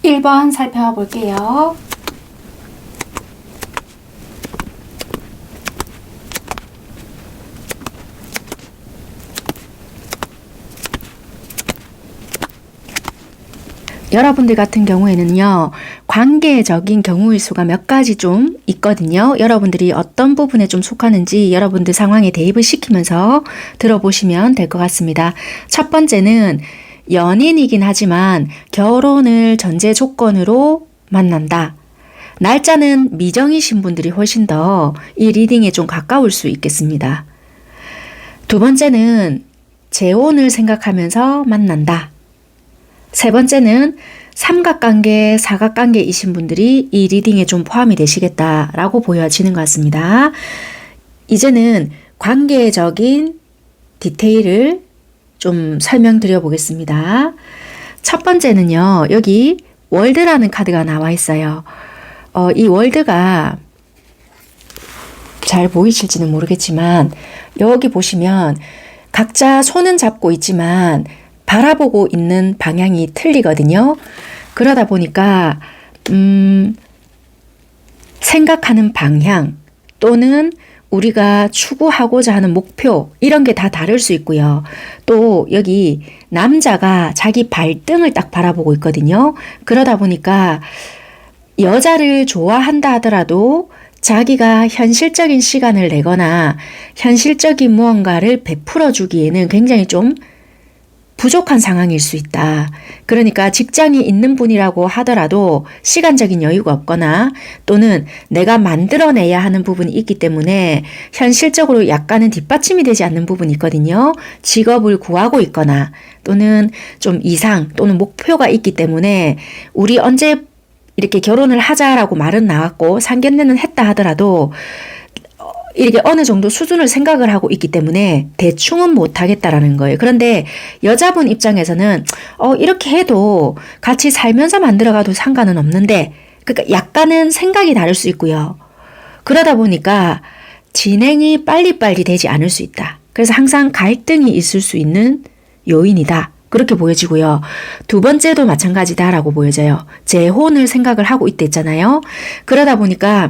1번 살펴볼게요. 여러분들 같은 경우에는요, 관계적인 경우의 수가 몇 가지 좀 있거든요. 여러분들이 어떤 부분에 좀 속하는지 여러분들 상황에 대입을 시키면서 들어보시면 될 것 같습니다. 첫 번째는 연인이긴 하지만 결혼을 전제 조건으로 만난다. 날짜는 미정이신 분들이 훨씬 더 이 리딩에 좀 가까울 수 있겠습니다. 두 번째는 재혼을 생각하면서 만난다. 세 번째는 삼각관계, 사각관계이신 분들이 이 리딩에 좀 포함이 되시겠다라고 보여지는 것 같습니다. 이제는 관계적인 디테일을 좀 설명드려 보겠습니다. 첫 번째는요, 여기 월드라는 카드가 나와 있어요. 이 월드가 잘 보이실지는 모르겠지만 여기 보시면 각자 손은 잡고 있지만 바라보고 있는 방향이 틀리거든요. 그러다 보니까 생각하는 방향 또는 우리가 추구하고자 하는 목표 이런 게 다 다를 수 있고요. 또 여기 남자가 자기 발등을 딱 바라보고 있거든요. 그러다 보니까 여자를 좋아한다 하더라도 자기가 현실적인 시간을 내거나 현실적인 무언가를 베풀어 주기에는 굉장히 좀 부족한 상황일 수 있다. 그러니까 직장이 있는 분이라고 하더라도 시간적인 여유가 없거나 또는 내가 만들어내야 하는 부분이 있기 때문에 현실적으로 약간은 뒷받침이 되지 않는 부분이 있거든요. 직업을 구하고 있거나 또는 좀 이상 또는 목표가 있기 때문에 우리 언제 이렇게 결혼을 하자라고 말은 나왔고 상견례는 했다 하더라도 이렇게 어느 정도 수준을 생각을 하고 있기 때문에 대충은 못하겠다라는 거예요. 그런데 여자분 입장에서는 이렇게 해도 같이 살면서 만들어가도 상관은 없는데 그러니까 약간은 생각이 다를 수 있고요. 그러다 보니까 진행이 빨리빨리 되지 않을 수 있다. 그래서 항상 갈등이 있을 수 있는 요인이다. 그렇게 보여지고요. 두 번째도 마찬가지다라고 보여져요. 재혼을 생각을 하고 있댔잖아요. 그러다 보니까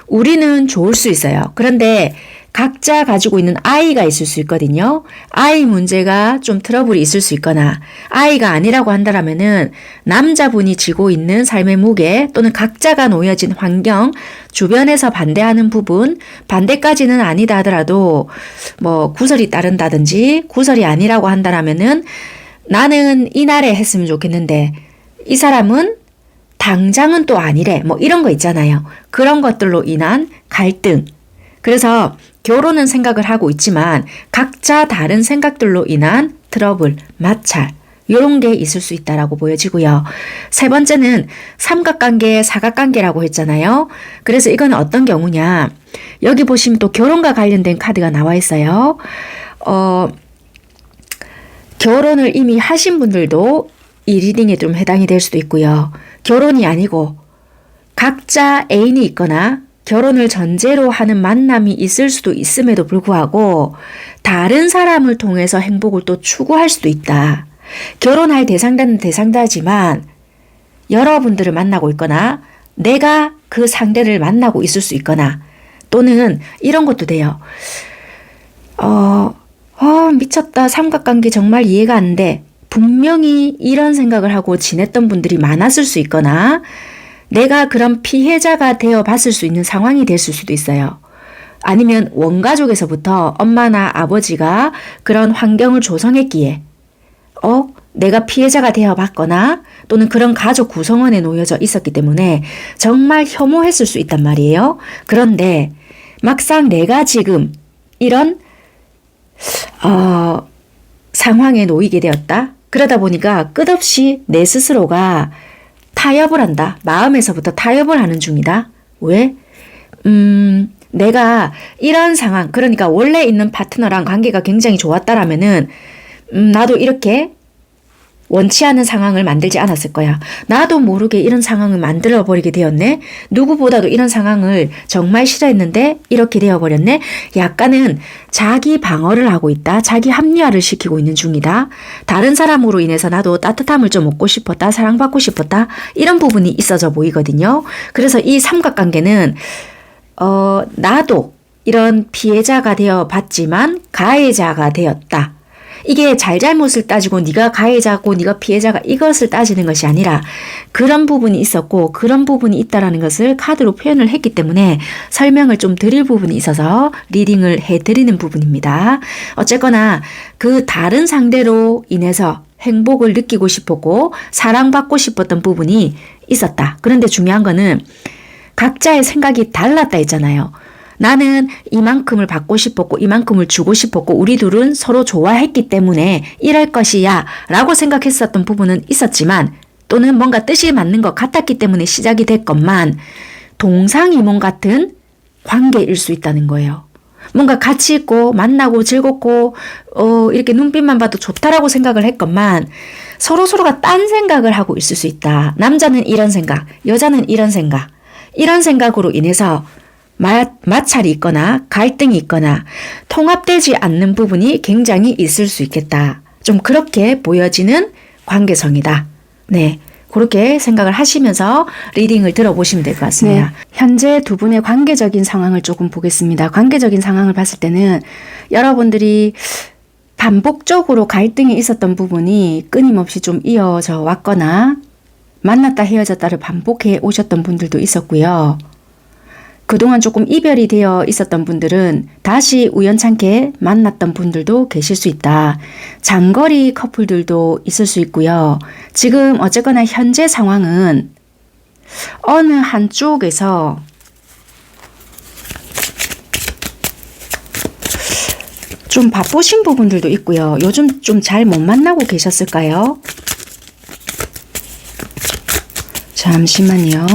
우리는 좋을 수 있어요. 그런데 각자 가지고 있는 아이가 있을 수 있거든요. 아이 문제가 좀 트러블이 있을 수 있거나 아이가 아니라고 한다면은 남자분이 지고 있는 삶의 무게 또는 각자가 놓여진 환경, 주변에서 반대하는 부분, 반대까지는 아니다 하더라도 뭐 구설이 따른다든지 구설이 아니라고 한다면은 나는 이날에 했으면 좋겠는데 이 사람은 당장은 또 아니래. 뭐 이런 거 있잖아요. 그런 것들로 인한 갈등. 그래서 결혼은 생각을 하고 있지만 각자 다른 생각들로 인한 트러블, 마찰 이런 게 있을 수 있다라고 보여지고요. 세 번째는 삼각관계, 사각관계라고 했잖아요. 그래서 이건 어떤 경우냐. 여기 보시면 또 결혼과 관련된 카드가 나와 있어요. 결혼을 이미 하신 분들도 이 리딩에 좀 해당이 될 수도 있고요. 결혼이 아니고 각자 애인이 있거나 결혼을 전제로 하는 만남이 있을 수도 있음에도 불구하고 다른 사람을 통해서 행복을 또 추구할 수도 있다. 결혼할 대상자는 대상자지만 여러분들을 만나고 있거나 내가 그 상대를 만나고 있을 수 있거나 또는 이런 것도 돼요. 미쳤다. 삼각관계 정말 이해가 안 돼. 분명히 이런 생각을 하고 지냈던 분들이 많았을 수 있거나 내가 그런 피해자가 되어 봤을 수 있는 상황이 됐을 수도 있어요. 아니면 원가족에서부터 엄마나 아버지가 그런 환경을 조성했기에 내가 피해자가 되어 봤거나 또는 그런 가족 구성원에 놓여져 있었기 때문에 정말 혐오했을 수 있단 말이에요. 그런데 막상 내가 지금 이런 상황에 놓이게 되었다. 그러다 보니까 끝없이 내 스스로가 타협을 한다. 마음에서부터 타협을 하는 중이다. 왜? 내가 이런 상황, 그러니까 원래 있는 파트너랑 관계가 굉장히 좋았다라면은 나도 이렇게 원치 않은 상황을 만들지 않았을 거야. 나도 모르게 이런 상황을 만들어 버리게 되었네. 누구보다도 이런 상황을 정말 싫어했는데 이렇게 되어버렸네. 약간은 자기 방어를 하고 있다. 자기 합리화를 시키고 있는 중이다. 다른 사람으로 인해서 나도 따뜻함을 좀 얻고 싶었다. 사랑받고 싶었다. 이런 부분이 있어져 보이거든요. 그래서 이 삼각관계는 나도 이런 피해자가 되어 봤지만 가해자가 되었다. 이게 잘잘못을 따지고 네가 가해자고 네가 피해자가 이것을 따지는 것이 아니라 그런 부분이 있었고 그런 부분이 있다라는 것을 카드로 표현을 했기 때문에 설명을 좀 드릴 부분이 있어서 리딩을 해드리는 부분입니다. 어쨌거나 그 다른 상대로 인해서 행복을 느끼고 싶었고 사랑받고 싶었던 부분이 있었다. 그런데 중요한 거는 각자의 생각이 달랐다 했잖아요. 나는 이만큼을 받고 싶었고 이만큼을 주고 싶었고 우리 둘은 서로 좋아했기 때문에 이럴 것이야 라고 생각했었던 부분은 있었지만 또는 뭔가 뜻이 맞는 것 같았기 때문에 시작이 됐건만 동상이몽 같은 관계일 수 있다는 거예요. 뭔가 같이 있고 만나고 즐겁고 이렇게 눈빛만 봐도 좋다라고 생각을 했건만 서로가 딴 생각을 하고 있을 수 있다. 남자는 이런 생각, 여자는 이런 생각. 이런 생각으로 인해서 마찰이 있거나 갈등이 있거나 통합되지 않는 부분이 굉장히 있을 수 있겠다. 좀 그렇게 보여지는 관계성이다. 네. 그렇게 생각을 하시면서 리딩을 들어보시면 될 것 같습니다. 네. 현재 두 분의 관계적인 상황을 조금 보겠습니다. 관계적인 상황을 봤을 때는 여러분들이 반복적으로 갈등이 있었던 부분이 끊임없이 좀 이어져 왔거나 만났다 헤어졌다를 반복해 오셨던 분들도 있었고요. 그동안 조금 이별이 되어 있었던 분들은 다시 우연찮게 만났던 분들도 계실 수 있다. 장거리 커플들도 있을 수 있고요. 지금 어쨌거나 현재 상황은 어느 한쪽에서 좀 바쁘신 부분들도 있고요. 요즘 좀 잘 못 만나고 계셨을까요? 잠시만요.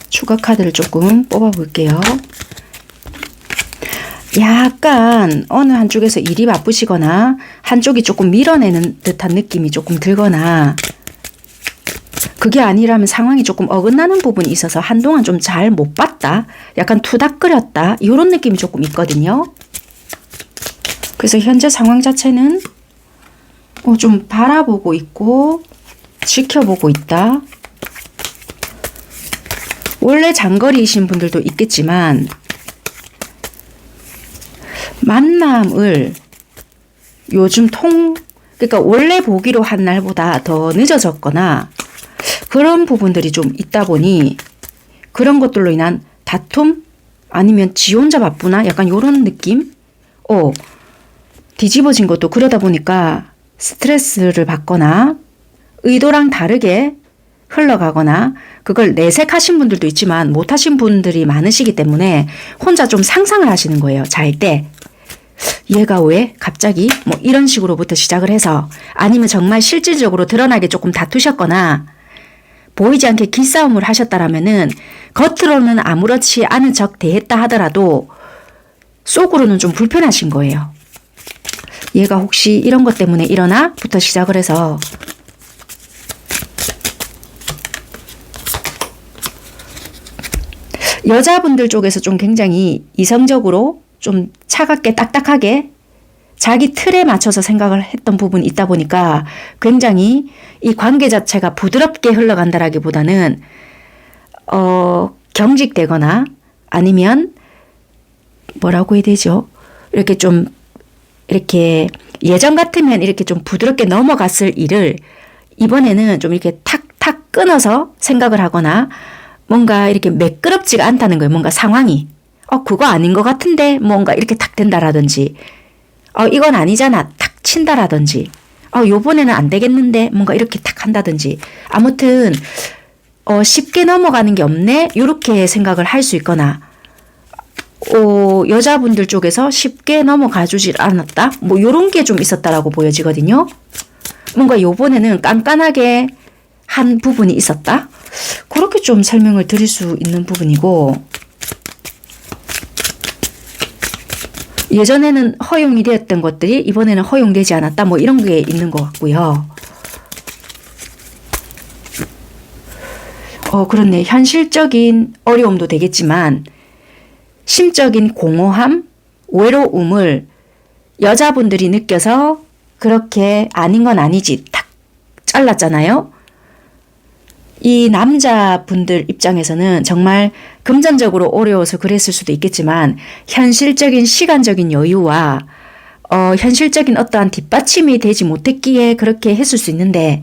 추가 카드를 조금 뽑아 볼게요. 약간 어느 한쪽에서 일이 바쁘시거나 한쪽이 조금 밀어내는 듯한 느낌이 조금 들거나 그게 아니라면 상황이 조금 어긋나는 부분이 있어서 한동안 좀 잘 못 봤다. 약간 투닥거렸다. 이런 느낌이 조금 있거든요. 그래서 현재 상황 자체는 좀 바라보고 있고 지켜보고 있다. 원래 장거리이신 분들도 있겠지만 만남을 요즘 그러니까 원래 보기로 한 날보다 더 늦어졌거나 그런 부분들이 좀 있다 보니 그런 것들로 인한 다툼 아니면 지 혼자 바쁘나 약간 요런 느낌? 뒤집어진 것도 그러다 보니까 스트레스를 받거나 의도랑 다르게 흘러가거나 그걸 내색하신 분들도 있지만 못하신 분들이 많으시기 때문에 혼자 좀 상상을 하시는 거예요. 잘 때. 얘가 왜 갑자기 뭐 이런 식으로부터 시작을 해서 아니면 정말 실질적으로 드러나게 조금 다투셨거나 보이지 않게 기싸움을 하셨다라면은 겉으로는 아무렇지 않은 척 대했다 하더라도 속으로는 좀 불편하신 거예요. 얘가 혹시 이런 것 때문에 일어나? 부터 시작을 해서 여자분들 쪽에서 좀 굉장히 이성적으로 좀 차갑게 딱딱하게 자기 틀에 맞춰서 생각을 했던 부분이 있다 보니까 굉장히 이 관계 자체가 부드럽게 흘러간다라기보다는 경직되거나 아니면 뭐라고 해야 되죠? 이렇게 좀 이렇게 예전 같으면 이렇게 좀 부드럽게 넘어갔을 일을 이번에는 좀 이렇게 탁탁 끊어서 생각을 하거나 뭔가 이렇게 매끄럽지가 않다는 거예요. 뭔가 상황이. 그거 아닌 것 같은데 뭔가 이렇게 탁 된다라든지 이건 아니잖아. 탁 친다라든지 요번에는 안 되겠는데 뭔가 이렇게 탁 한다든지 아무튼 쉽게 넘어가는 게 없네. 이렇게 생각을 할 수 있거나 여자분들 쪽에서 쉽게 넘어가 주질 않았다. 뭐 요런 게 좀 있었다라고 보여지거든요. 뭔가 요번에는 깐깐하게 한 부분이 있었다. 그렇게 좀 설명을 드릴 수 있는 부분이고 예전에는 허용이 되었던 것들이 이번에는 허용되지 않았다. 뭐 이런 게 있는 것 같고요. 그렇네. 현실적인 어려움도 되겠지만 심적인 공허함, 외로움을 여자분들이 느껴서 그렇게 아닌 건 아니지 탁 잘랐잖아요. 이 남자분들 입장에서는 정말 금전적으로 어려워서 그랬을 수도 있겠지만 현실적인 시간적인 여유와 현실적인 어떠한 뒷받침이 되지 못했기에 그렇게 했을 수 있는데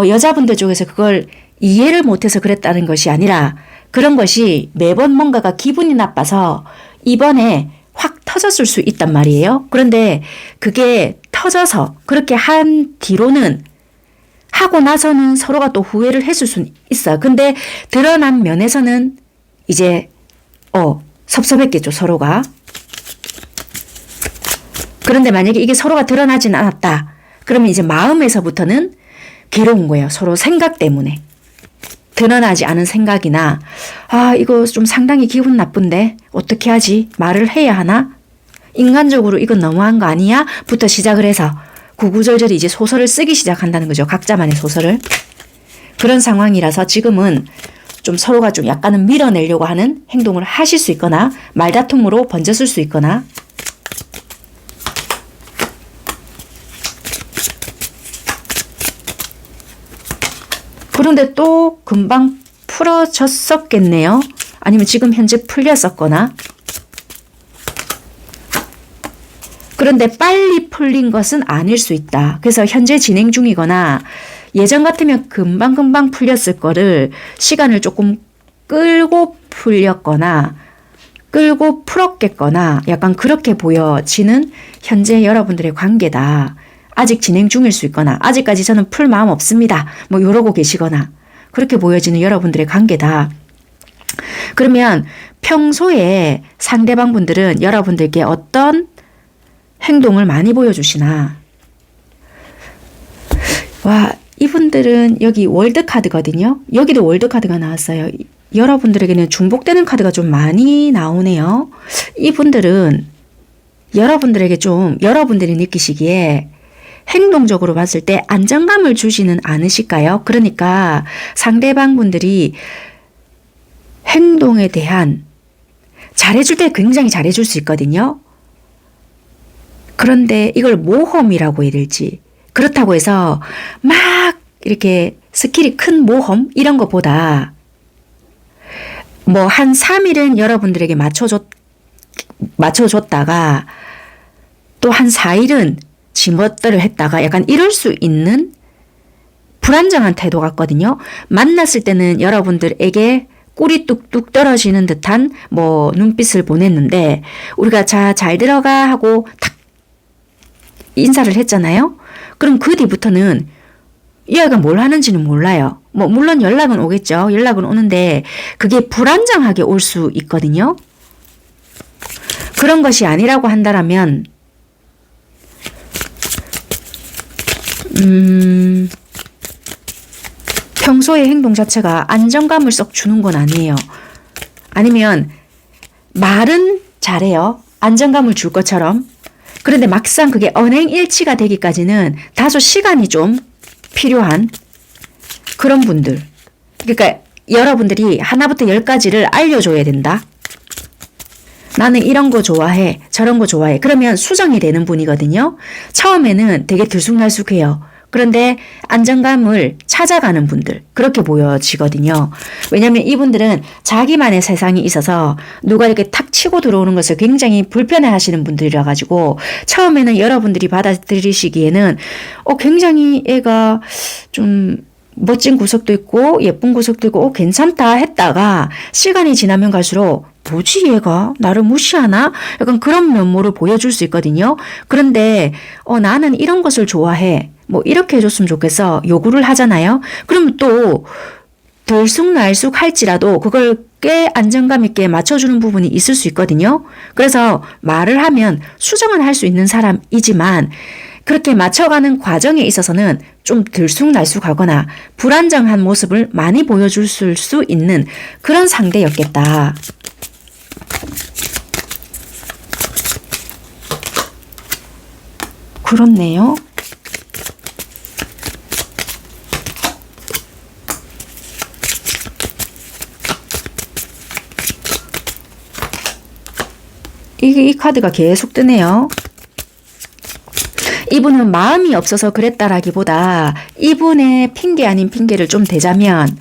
여자분들 쪽에서 그걸 이해를 못해서 그랬다는 것이 아니라 그런 것이 매번 뭔가가 기분이 나빠서 이번에 확 터졌을 수 있단 말이에요. 그런데 그게 터져서 그렇게 한 뒤로는 하고 나서는 서로가 또 후회를 했을 수 있어요. 근데 드러난 면에서는 이제 섭섭했겠죠, 서로가. 그런데 만약에 이게 서로가 드러나진 않았다. 그러면 이제 마음에서부터는 괴로운 거예요. 서로 생각 때문에. 드러나지 않은 생각이나 이거 좀 상당히 기분 나쁜데 어떻게 하지? 말을 해야 하나? 인간적으로 이건 너무한 거 아니야? 부터 시작을 해서 구구절절히 이제 소설을 쓰기 시작한다는 거죠. 각자만의 소설을. 그런 상황이라서 지금은 좀 서로가 좀 약간은 밀어내려고 하는 행동을 하실 수 있거나 말다툼으로 번졌을 수 있거나 그런데 또 금방 풀어졌었겠네요. 아니면 지금 현재 풀렸었거나. 그런데 빨리 풀린 것은 아닐 수 있다. 그래서 현재 진행 중이거나 예전 같으면 금방금방 풀렸을 거를 시간을 조금 끌고 풀렸거나 끌고 풀었겠거나 약간 그렇게 보여지는 현재 여러분들의 관계다. 아직 진행 중일 수 있거나 아직까지 저는 풀 마음 없습니다. 뭐 이러고 계시거나 그렇게 보여지는 여러분들의 관계다. 그러면 평소에 상대방 분들은 여러분들께 어떤 행동을 많이 보여주시나. 와, 이분들은 여기 월드카드거든요. 여기도 월드카드가 나왔어요. 여러분들에게는 중복되는 카드가 좀 많이 나오네요. 이분들은 여러분들에게 좀 여러분들이 느끼시기에 행동적으로 봤을 때 안정감을 주지는 않으실까요? 그러니까 상대방 분들이 행동에 대한 잘해줄 때 굉장히 잘해줄 수 있거든요. 그런데 이걸 모험이라고 해야 될지 그렇다고 해서 막 이렇게 스킬이 큰 모험 이런 것보다 뭐 한 3일은 여러분들에게 맞춰줬다가 또 한 4일은 지멋대로 했다가 약간 이럴 수 있는 불안정한 태도 같거든요. 만났을 때는 여러분들에게 꿀이 뚝뚝 떨어지는 듯한 뭐 눈빛을 보냈는데 우리가 자, 잘 들어가 하고 탁 인사를 했잖아요. 그럼 그 뒤부터는 이 아이가 뭘 하는지는 몰라요. 뭐 물론 연락은 오겠죠. 연락은 오는데 그게 불안정하게 올 수 있거든요. 그런 것이 아니라고 한다면 평소의 행동 자체가 안정감을 썩 주는 건 아니에요. 아니면 말은 잘해요. 안정감을 줄 것처럼. 그런데 막상 그게 언행일치가 되기까지는 다소 시간이 좀 필요한 그런 분들. 그러니까 여러분들이 하나부터 10가지를 알려줘야 된다. 나는 이런 거 좋아해. 저런 거 좋아해. 그러면 수정이 되는 분이거든요. 처음에는 되게 들쑥날쑥해요. 그런데 안정감을 찾아가는 분들 그렇게 보여지거든요. 왜냐하면 이분들은 자기만의 세상이 있어서 누가 이렇게 탁 치고 들어오는 것을 굉장히 불편해하시는 분들이라 가지고 처음에는 여러분들이 받아들이시기에는 굉장히 애가 좀 멋진 구석도 있고 예쁜 구석도 있고 괜찮다 했다가 시간이 지나면 갈수록 뭐지 얘가 나를 무시하나? 약간 그런 면모를 보여줄 수 있거든요. 그런데 나는 이런 것을 좋아해. 뭐 이렇게 해줬으면 좋겠어. 요구를 하잖아요. 그러면 또 들쑥날쑥 할지라도 그걸 꽤 안정감 있게 맞춰주는 부분이 있을 수 있거든요. 그래서 말을 하면 수정은 할 수 있는 사람이지만 그렇게 맞춰가는 과정에 있어서는 좀 들쑥날쑥하거나 불안정한 모습을 많이 보여줄 수 있는 그런 상대였겠다. 그렇네요. 이 카드가 계속 뜨네요. 이분은 마음이 없어서 그랬다라기보다 이분의 핑계 아닌 핑계를 좀 대자면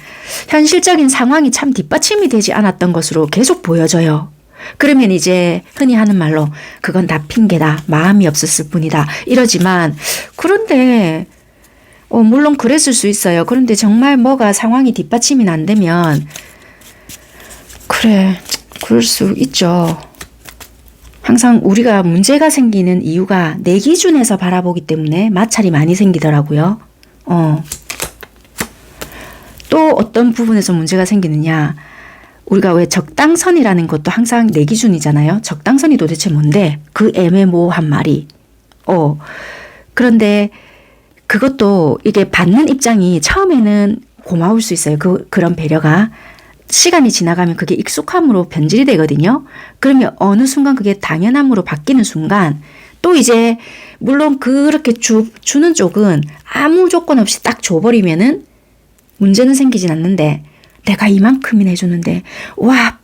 현실적인 상황이 참 뒷받침이 되지 않았던 것으로 계속 보여져요. 그러면 이제 흔히 하는 말로 그건 다 핑계다. 마음이 없었을 뿐이다. 이러지만 그런데 물론 그랬을 수 있어요. 그런데 정말 뭐가 상황이 뒷받침이 안 되면 그래 그럴 수 있죠. 항상 우리가 문제가 생기는 이유가 내 기준에서 바라보기 때문에 마찰이 많이 생기더라고요. 또 어떤 부분에서 문제가 생기느냐. 우리가 왜 적당선이라는 것도 항상 내 기준이잖아요. 적당선이 도대체 뭔데? 그 애매모호한 말이. 그런데 그것도 이게 받는 입장이 처음에는 고마울 수 있어요. 그런 배려가. 시간이 지나가면 그게 익숙함으로 변질이 되거든요. 그러면 어느 순간 그게 당연함으로 바뀌는 순간 또 이제 물론 그렇게 주는 쪽은 아무 조건 없이 딱 줘버리면은 문제는 생기진 않는데 내가 이만큼이나 해주는데 와,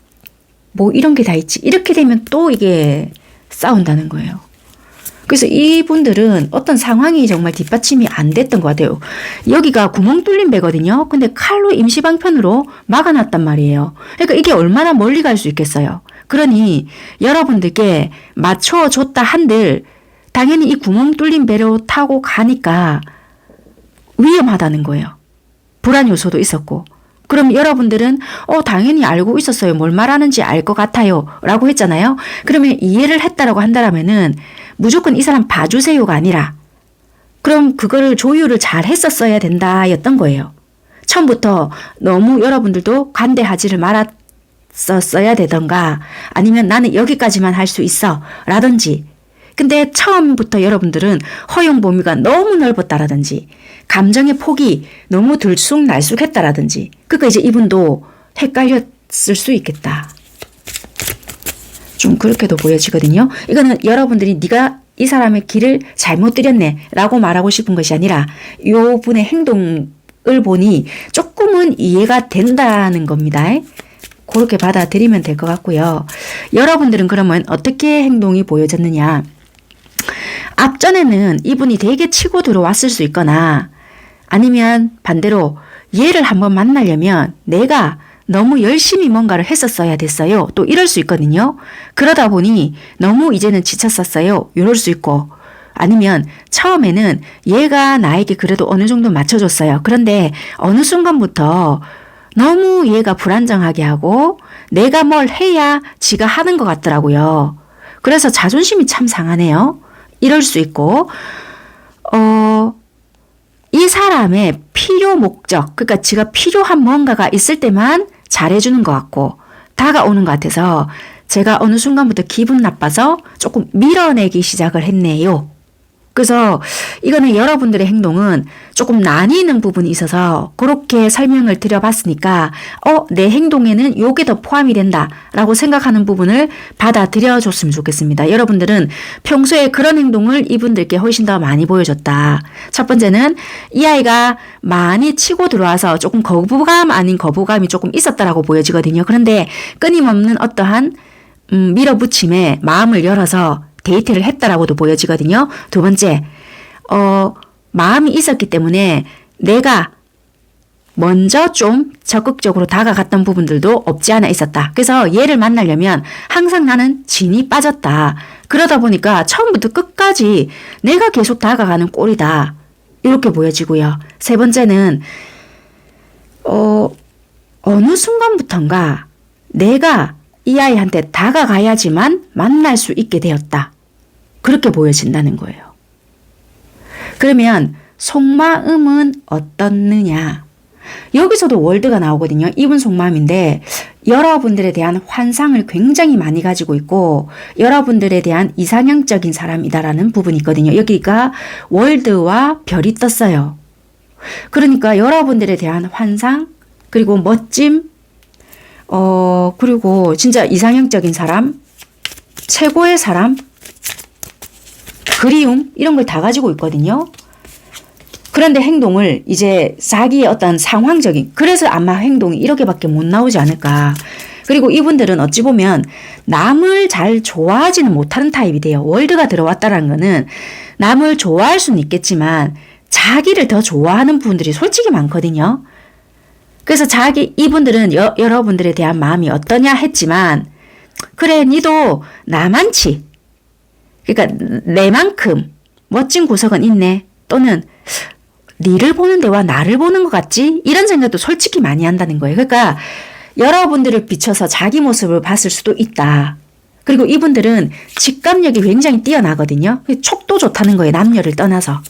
뭐 이런 게 다 있지. 이렇게 되면 또 이게 싸운다는 거예요. 그래서 이분들은 어떤 상황이 정말 뒷받침이 안 됐던 것 같아요. 여기가 구멍 뚫린 배거든요. 근데 칼로 임시방편으로 막아놨단 말이에요. 그러니까 이게 얼마나 멀리 갈 수 있겠어요. 그러니 여러분들께 맞춰줬다 한들 당연히 이 구멍 뚫린 배로 타고 가니까 위험하다는 거예요. 불안 요소도 있었고. 그럼 여러분들은 당연히 알고 있었어요. 뭘 말하는지 알 것 같아요. 라고 했잖아요. 그러면 이해를 했다라고 한다면은 무조건 이 사람 봐주세요가 아니라 그럼 그거를 조율을 잘 했었어야 된다 였던 거예요. 처음부터 너무 여러분들도 관대하지를 말았었어야 되던가 아니면 나는 여기까지만 할 수 있어 라든지 근데 처음부터 여러분들은 허용 범위가 너무 넓었다라든지 감정의 폭이 너무 들쑥날쑥했다라든지 그러니까 이제 이분도 헷갈렸을 수 있겠다. 좀 그렇게도 보여지거든요. 이거는 여러분들이 네가 이 사람의 길을 잘못 들였네 라고 말하고 싶은 것이 아니라 요 분의 행동을 보니 조금은 이해가 된다는 겁니다. 그렇게 받아들이면 될 것 같고요. 여러분들은 그러면 어떻게 행동이 보여졌느냐. 앞전에는 이분이 되게 치고 들어왔을 수 있거나 아니면 반대로 얘를 한번 만나려면 내가 너무 열심히 뭔가를 했었어야 됐어요. 또 이럴 수 있거든요. 그러다 보니 너무 이제는 지쳤었어요. 이럴 수 있고 아니면 처음에는 얘가 나에게 그래도 어느 정도 맞춰줬어요. 그런데 어느 순간부터 너무 얘가 불안정하게 하고 내가 뭘 해야 지가 하는 것 같더라고요. 그래서 자존심이 참 상하네요. 이럴 수 있고 이 사람의 필요 목적 그러니까 지가 필요한 뭔가가 있을 때만 잘해주는 것 같고 다가오는 것 같아서 제가 어느 순간부터 기분 나빠서 조금 밀어내기 시작을 했네요. 그래서 이거는 여러분들의 행동은 조금 나뉘는 부분이 있어서 그렇게 설명을 드려봤으니까 내 행동에는 요게 더 포함이 된다라고 생각하는 부분을 받아들여 줬으면 좋겠습니다. 여러분들은 평소에 그런 행동을 이분들께 훨씬 더 많이 보여줬다. 첫 번째는 이 아이가 많이 치고 들어와서 조금 거부감 아닌 거부감이 조금 있었다라고 보여지거든요. 그런데 끊임없는 어떠한 밀어붙임에 마음을 열어서 데이트를 했다라고도 보여지거든요. 두 번째, 마음이 있었기 때문에 내가 먼저 좀 적극적으로 다가갔던 부분들도 없지 않아 있었다. 그래서 얘를 만나려면 항상 나는 진이 빠졌다. 그러다 보니까 처음부터 끝까지 내가 계속 다가가는 꼴이다. 이렇게 보여지고요. 세 번째는 어느 순간부턴가 내가 이 아이한테 다가가야지만 만날 수 있게 되었다. 그렇게 보여진다는 거예요. 그러면 속마음은 어떻느냐? 여기서도 월드가 나오거든요. 이분 속마음인데 여러분들에 대한 환상을 굉장히 많이 가지고 있고 여러분들에 대한 이상형적인 사람이다라는 부분이 있거든요. 여기가 월드와 별이 떴어요. 그러니까 여러분들에 대한 환상 그리고 멋짐 그리고 진짜 이상형적인 사람 최고의 사람 그리움 이런 걸 다 가지고 있거든요. 그런데 행동을 이제 자기의 어떤 상황적인 그래서 아마 행동이 이렇게밖에 못 나오지 않을까. 그리고 이분들은 어찌 보면 남을 잘 좋아하지는 못하는 타입이 돼요. 월드가 들어왔다는 거는 남을 좋아할 수는 있겠지만 자기를 더 좋아하는 분들이 솔직히 많거든요. 그래서 이분들은 여러분들에 대한 마음이 어떠냐 했지만, 그래, 니도 나만치, 그러니까 내만큼 멋진 구석은 있네. 또는 니를 보는데 와 나를 보는 것 같지? 이런 생각도 솔직히 많이 한다는 거예요. 그러니까 여러분들을 비춰서 자기 모습을 봤을 수도 있다. 그리고 이분들은 직감력이 굉장히 뛰어나거든요. 촉도 좋다는 거예요. 남녀를 떠나서.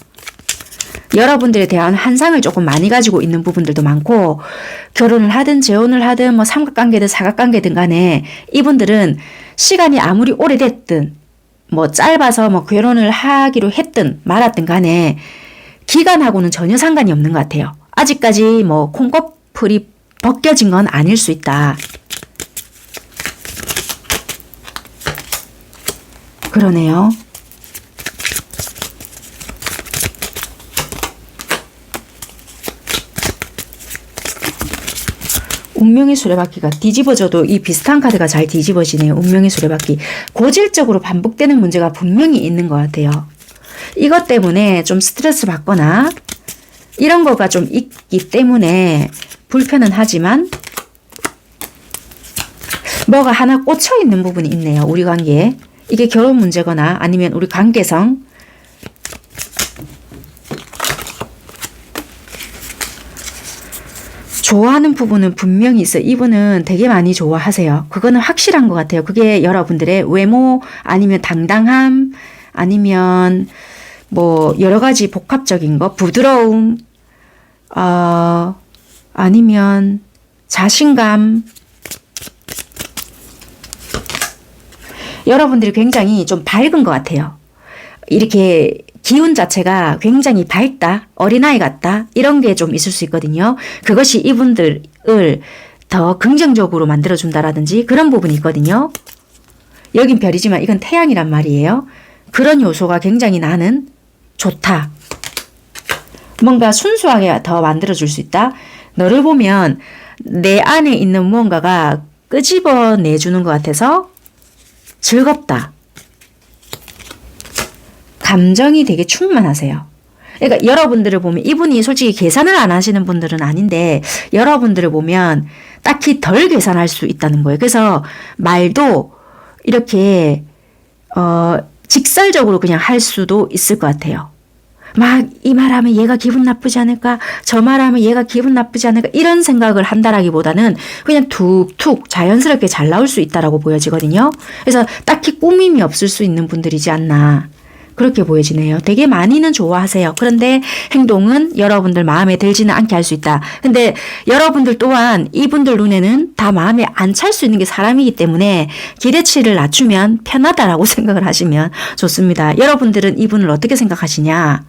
여러분들에 대한 환상을 조금 많이 가지고 있는 부분들도 많고, 결혼을 하든 재혼을 하든 뭐 삼각관계든 사각관계든 간에 이분들은 시간이 아무리 오래됐든 뭐 짧아서 뭐 결혼을 하기로 했든 말았든 간에 기간하고는 전혀 상관이 없는 것 같아요. 아직까지 뭐 콩꺼풀이 벗겨진 건 아닐 수 있다. 그러네요. 운명의 수레바퀴가 뒤집어져도 이 비슷한 카드가 잘 뒤집어지네요. 운명의 수레바퀴. 고질적으로 반복되는 문제가 분명히 있는 것 같아요. 이것 때문에 좀 스트레스 받거나 이런 거가 좀 있기 때문에 불편은 하지만 뭐가 하나 꽂혀 있는 부분이 있네요. 우리 관계에. 이게 결혼 문제거나 아니면 우리 관계성. 좋아하는 부분은 분명히 있어요. 이분은 되게 많이 좋아하세요. 그거는 확실한 것 같아요. 그게 여러분들의 외모 아니면 당당함 아니면 뭐 여러 가지 복합적인 거, 부드러움, 아니면 자신감. 여러분들이 굉장히 좀 밝은 것 같아요. 이렇게 기운 자체가 굉장히 밝다, 어린아이 같다, 이런 게 좀 있을 수 있거든요. 그것이 이분들을 더 긍정적으로 만들어준다라든지 그런 부분이 있거든요. 여긴 별이지만 이건 태양이란 말이에요. 그런 요소가 굉장히 나는 좋다. 뭔가 순수하게 더 만들어줄 수 있다. 너를 보면 내 안에 있는 무언가가 끄집어내주는 것 같아서 즐겁다. 감정이 되게 충만하세요. 그러니까 여러분들을 보면 이분이 솔직히 계산을 안 하시는 분들은 아닌데 여러분들을 보면 딱히 덜 계산할 수 있다는 거예요. 그래서 말도 이렇게 직설적으로 그냥 할 수도 있을 것 같아요. 막 이 말하면 얘가 기분 나쁘지 않을까? 저 말하면 얘가 기분 나쁘지 않을까? 이런 생각을 한다라기보다는 그냥 툭툭 자연스럽게 잘 나올 수 있다라고 보여지거든요. 그래서 딱히 꾸밈이 없을 수 있는 분들이지 않나. 그렇게 보여지네요. 되게 많이는 좋아하세요. 그런데 행동은 여러분들 마음에 들지는 않게 할 수 있다. 근데 여러분들 또한 이분들 눈에는 다 마음에 안 찰 수 있는 게 사람이기 때문에 기대치를 낮추면 편하다라고 생각을 하시면 좋습니다. 여러분들은 이분을 어떻게 생각하시냐?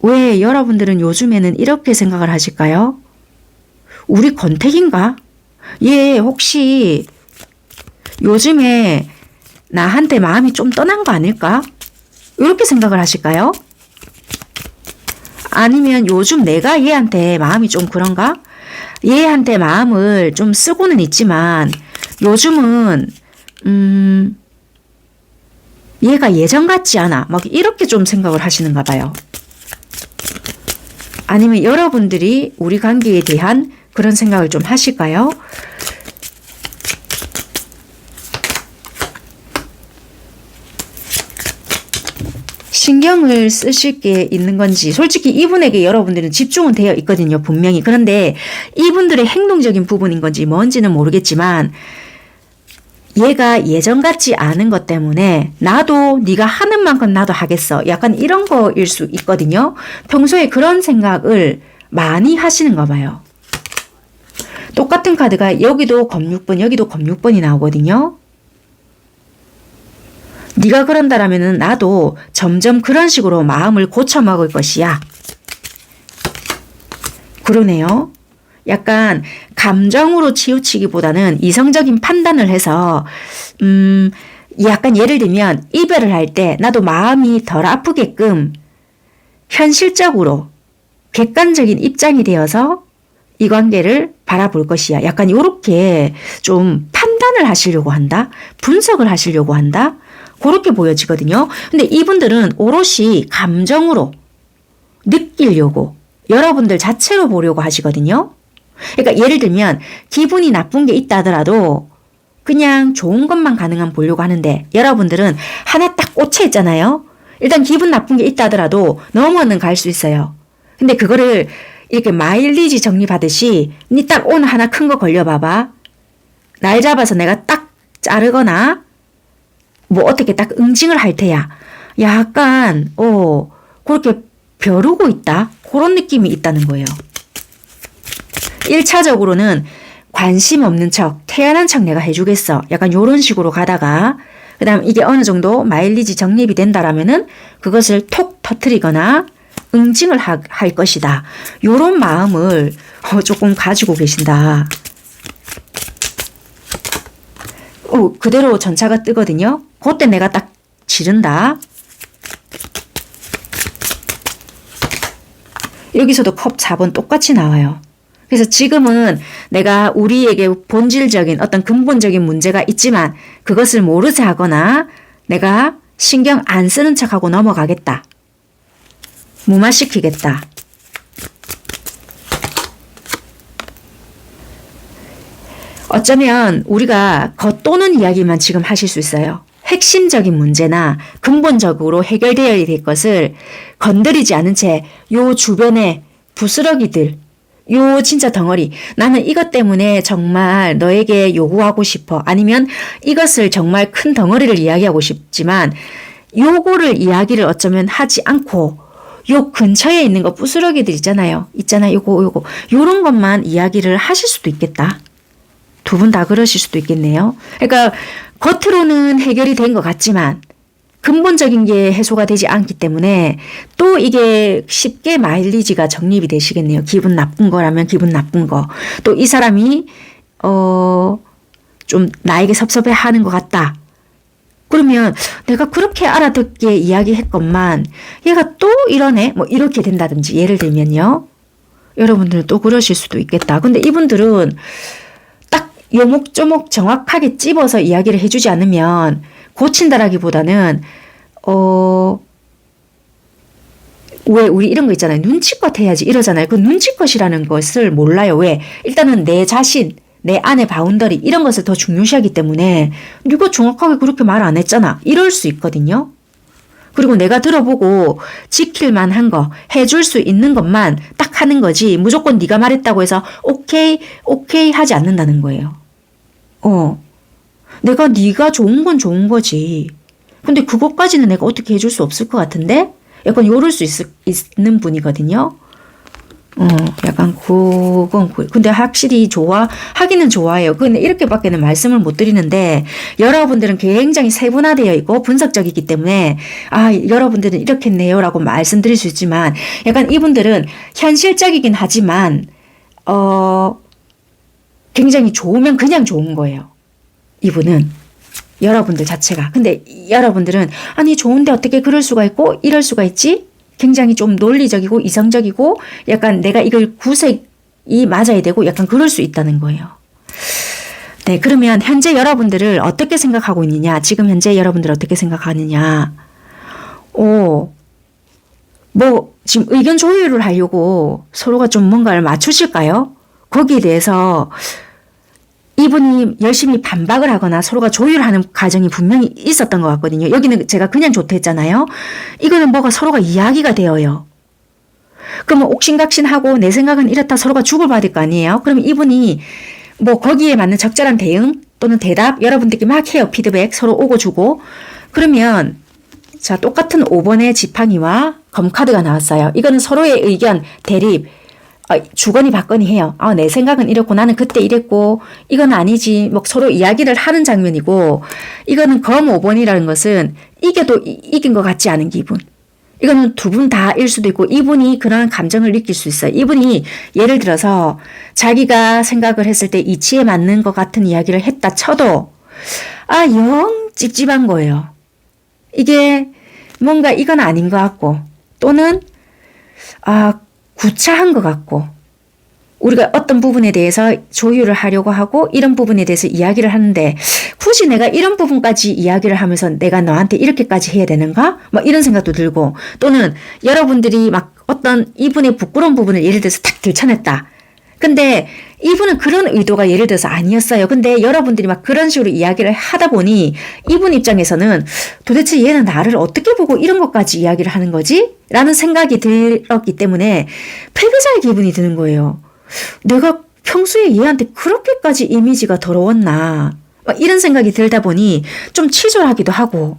왜 여러분들은 요즘에는 이렇게 생각을 하실까요? 우리 권태기인가? 얘 혹시 요즘에 나한테 마음이 좀 떠난 거 아닐까? 이렇게 생각을 하실까요? 아니면 요즘 내가 얘한테 마음이 좀 그런가? 얘한테 마음을 좀 쓰고는 있지만 요즘은 얘가 예전 같지 않아. 막 이렇게 좀 생각을 하시는가 봐요. 아니면 여러분들이 우리 관계에 대한 그런 생각을 좀 하실까요? 신경을 쓰실 게 있는 건지 솔직히 이분에게 여러분들은 집중은 되어 있거든요. 분명히. 그런데 이분들의 행동적인 부분인 건지 뭔지는 모르겠지만 얘가 예전 같지 않은 것 때문에 나도 네가 하는 만큼 나도 하겠어. 약간 이런 거일 수 있거든요. 평소에 그런 생각을 많이 하시는가 봐요. 똑같은 카드가 여기도 검 6번 여기도 검 6번이 나오거든요. 네가 그런다라면은 나도 점점 그런 식으로 마음을 고쳐먹을 것이야. 그러네요. 약간 감정으로 치우치기보다는 이성적인 판단을 해서 약간 예를 들면 이별을 할 때 나도 마음이 덜 아프게끔 현실적으로 객관적인 입장이 되어서 이 관계를 바라볼 것이야. 약간 요렇게 좀 판단을 하시려고 한다. 분석을 하시려고 한다. 그렇게 보여지거든요. 근데 이분들은 오롯이 감정으로 느끼려고 여러분들 자체로 보려고 하시거든요. 그러니까 예를 들면 기분이 나쁜 게 있다 하더라도 그냥 좋은 것만 가능한 보려고 하는데 여러분들은 하나 딱 꽂혀 있잖아요. 일단 기분 나쁜 게 있다 하더라도 넘어는 갈 수 있어요. 근데 그거를 이렇게 마일리지 정리받듯이 니 딱 오늘 하나 큰 거 걸려봐봐. 날 잡아서 내가 딱 자르거나 뭐 어떻게 딱 응징을 할 테야. 약간 그렇게 벼르고 있다. 그런 느낌이 있다는 거예요. 1차적으로는 관심 없는 척, 태연한 척 내가 해주겠어. 약간 요런 식으로 가다가 그 다음 이게 어느 정도 마일리지 적립이 된다라면은 그것을 톡 터트리거나 응징을 할 것이다. 요런 마음을 조금 가지고 계신다. 그대로 전차가 뜨거든요. 그때 내가 딱 지른다. 여기서도 컵 4번 똑같이 나와요. 그래서 지금은 내가 우리에게 본질적인 어떤 근본적인 문제가 있지만 그것을 모르쇠 하거나 내가 신경 안 쓰는 척하고 넘어가겠다. 무마시키겠다. 어쩌면 우리가 겉도는 이야기만 지금 하실 수 있어요. 핵심적인 문제나 근본적으로 해결되어야 될 것을 건드리지 않은 채 요 주변의 부스러기들, 요 진짜 덩어리, 나는 이것 때문에 정말 너에게 요구하고 싶어. 아니면 이것을 정말 큰 덩어리를 이야기하고 싶지만 요거를 이야기를 어쩌면 하지 않고 요 근처에 있는 거 부스러기들 있잖아요. 요거. 요런 것만 이야기를 하실 수도 있겠다. 두 분 다 그러실 수도 있겠네요. 그러니까 겉으로는 해결이 된 것 같지만 근본적인 게 해소가 되지 않기 때문에 또 이게 쉽게 마일리지가 적립이 되시겠네요. 기분 나쁜 거라면 기분 나쁜 거. 또 이 사람이 좀 나에게 섭섭해 하는 것 같다. 그러면 내가 그렇게 알아듣게 이야기했건만 얘가 또 이러네? 뭐 이렇게 된다든지 예를 들면요. 여러분들은 또 그러실 수도 있겠다. 근데 이분들은 딱 요목조목 정확하게 찝어서 이야기를 해주지 않으면 고친다라기보다는 왜 우리 이런 거 있잖아요. 눈치껏 해야지 이러잖아요. 그 눈치껏이라는 것을 몰라요. 왜? 일단은 내 자신, 내 안의 바운더리 이런 것을 더 중요시하기 때문에 네가 정확하게 그렇게 말 안 했잖아. 이럴 수 있거든요. 그리고 내가 들어보고 지킬 만한 거, 해줄 수 있는 것만 딱 하는 거지 무조건 네가 말했다고 해서 오케이 하지 않는다는 거예요. 네가 좋은 건 좋은 거지. 근데 그것까지는 내가 어떻게 해줄 수 없을 것 같은데? 약간 요럴 수 있는 분이거든요. 약간 그건 근데 확실히 하기는 좋아해요. 근데 이렇게밖에는 말씀을 못 드리는데 여러분들은 굉장히 세분화되어 있고 분석적이기 때문에 여러분들은 이렇겠네요 라고 말씀드릴 수 있지만 약간 이분들은 현실적이긴 하지만 굉장히 좋으면 그냥 좋은 거예요. 이분은 여러분들 자체가. 근데 여러분들은 아니 좋은데 어떻게 그럴 수가 있고 이럴 수가 있지? 굉장히 좀 논리적이고 이성적이고 약간 내가 이걸 구색이 맞아야 되고 약간 그럴 수 있다는 거예요. 네, 그러면 현재 여러분들을 어떻게 생각하고 있느냐? 지금 현재 여러분들 어떻게 생각하느냐? 지금 의견 조율을 하려고 서로가 좀 뭔가를 맞추실까요? 거기에 대해서 이분이 열심히 반박을 하거나 서로가 조율하는 과정이 분명히 있었던 것 같거든요. 여기는 제가 그냥 좋다 했잖아요. 이거는 뭐가 서로가 이야기가 되어요. 그러면 옥신각신하고 내 생각은 이렇다 서로가 주고받을 거 아니에요. 그러면 이분이 뭐 거기에 맞는 적절한 대응 또는 대답 여러분들께 막 해요. 피드백 서로 오고 주고. 그러면 자 똑같은 5번의 지팡이와 검카드가 나왔어요. 이거는 서로의 의견 대립 주거니 받거니 해요. 내 생각은 이렇고 나는 그때 이랬고 이건 아니지. 뭐 서로 이야기를 하는 장면이고 이거는 검 5번이라는 것은 이겨도 이긴 것 같지 않은 기분. 이거는 두 분 다일 수도 있고 이분이 그런 감정을 느낄 수 있어요. 이분이 예를 들어서 자기가 생각을 했을 때 이치에 맞는 것 같은 이야기를 했다 쳐도 영 찝찝한 거예요. 이게 뭔가 이건 아닌 것 같고 또는 구차한 것 같고 우리가 어떤 부분에 대해서 조율을 하려고 하고 이런 부분에 대해서 이야기를 하는데 굳이 내가 이런 부분까지 이야기를 하면서 내가 너한테 이렇게까지 해야 되는가? 뭐 이런 생각도 들고 또는 여러분들이 막 어떤 이분의 부끄러운 부분을 예를 들어서 탁 들춰냈다. 근데 이분은 그런 의도가 예를 들어서 아니었어요. 근데 여러분들이 막 그런 식으로 이야기를 하다 보니 이분 입장에서는 도대체 얘는 나를 어떻게 보고 이런 것까지 이야기를 하는 거지? 라는 생각이 들었기 때문에 패배자의 기분이 드는 거예요. 내가 평소에 얘한테 그렇게까지 이미지가 더러웠나? 이런 생각이 들다 보니 좀 치졸하기도 하고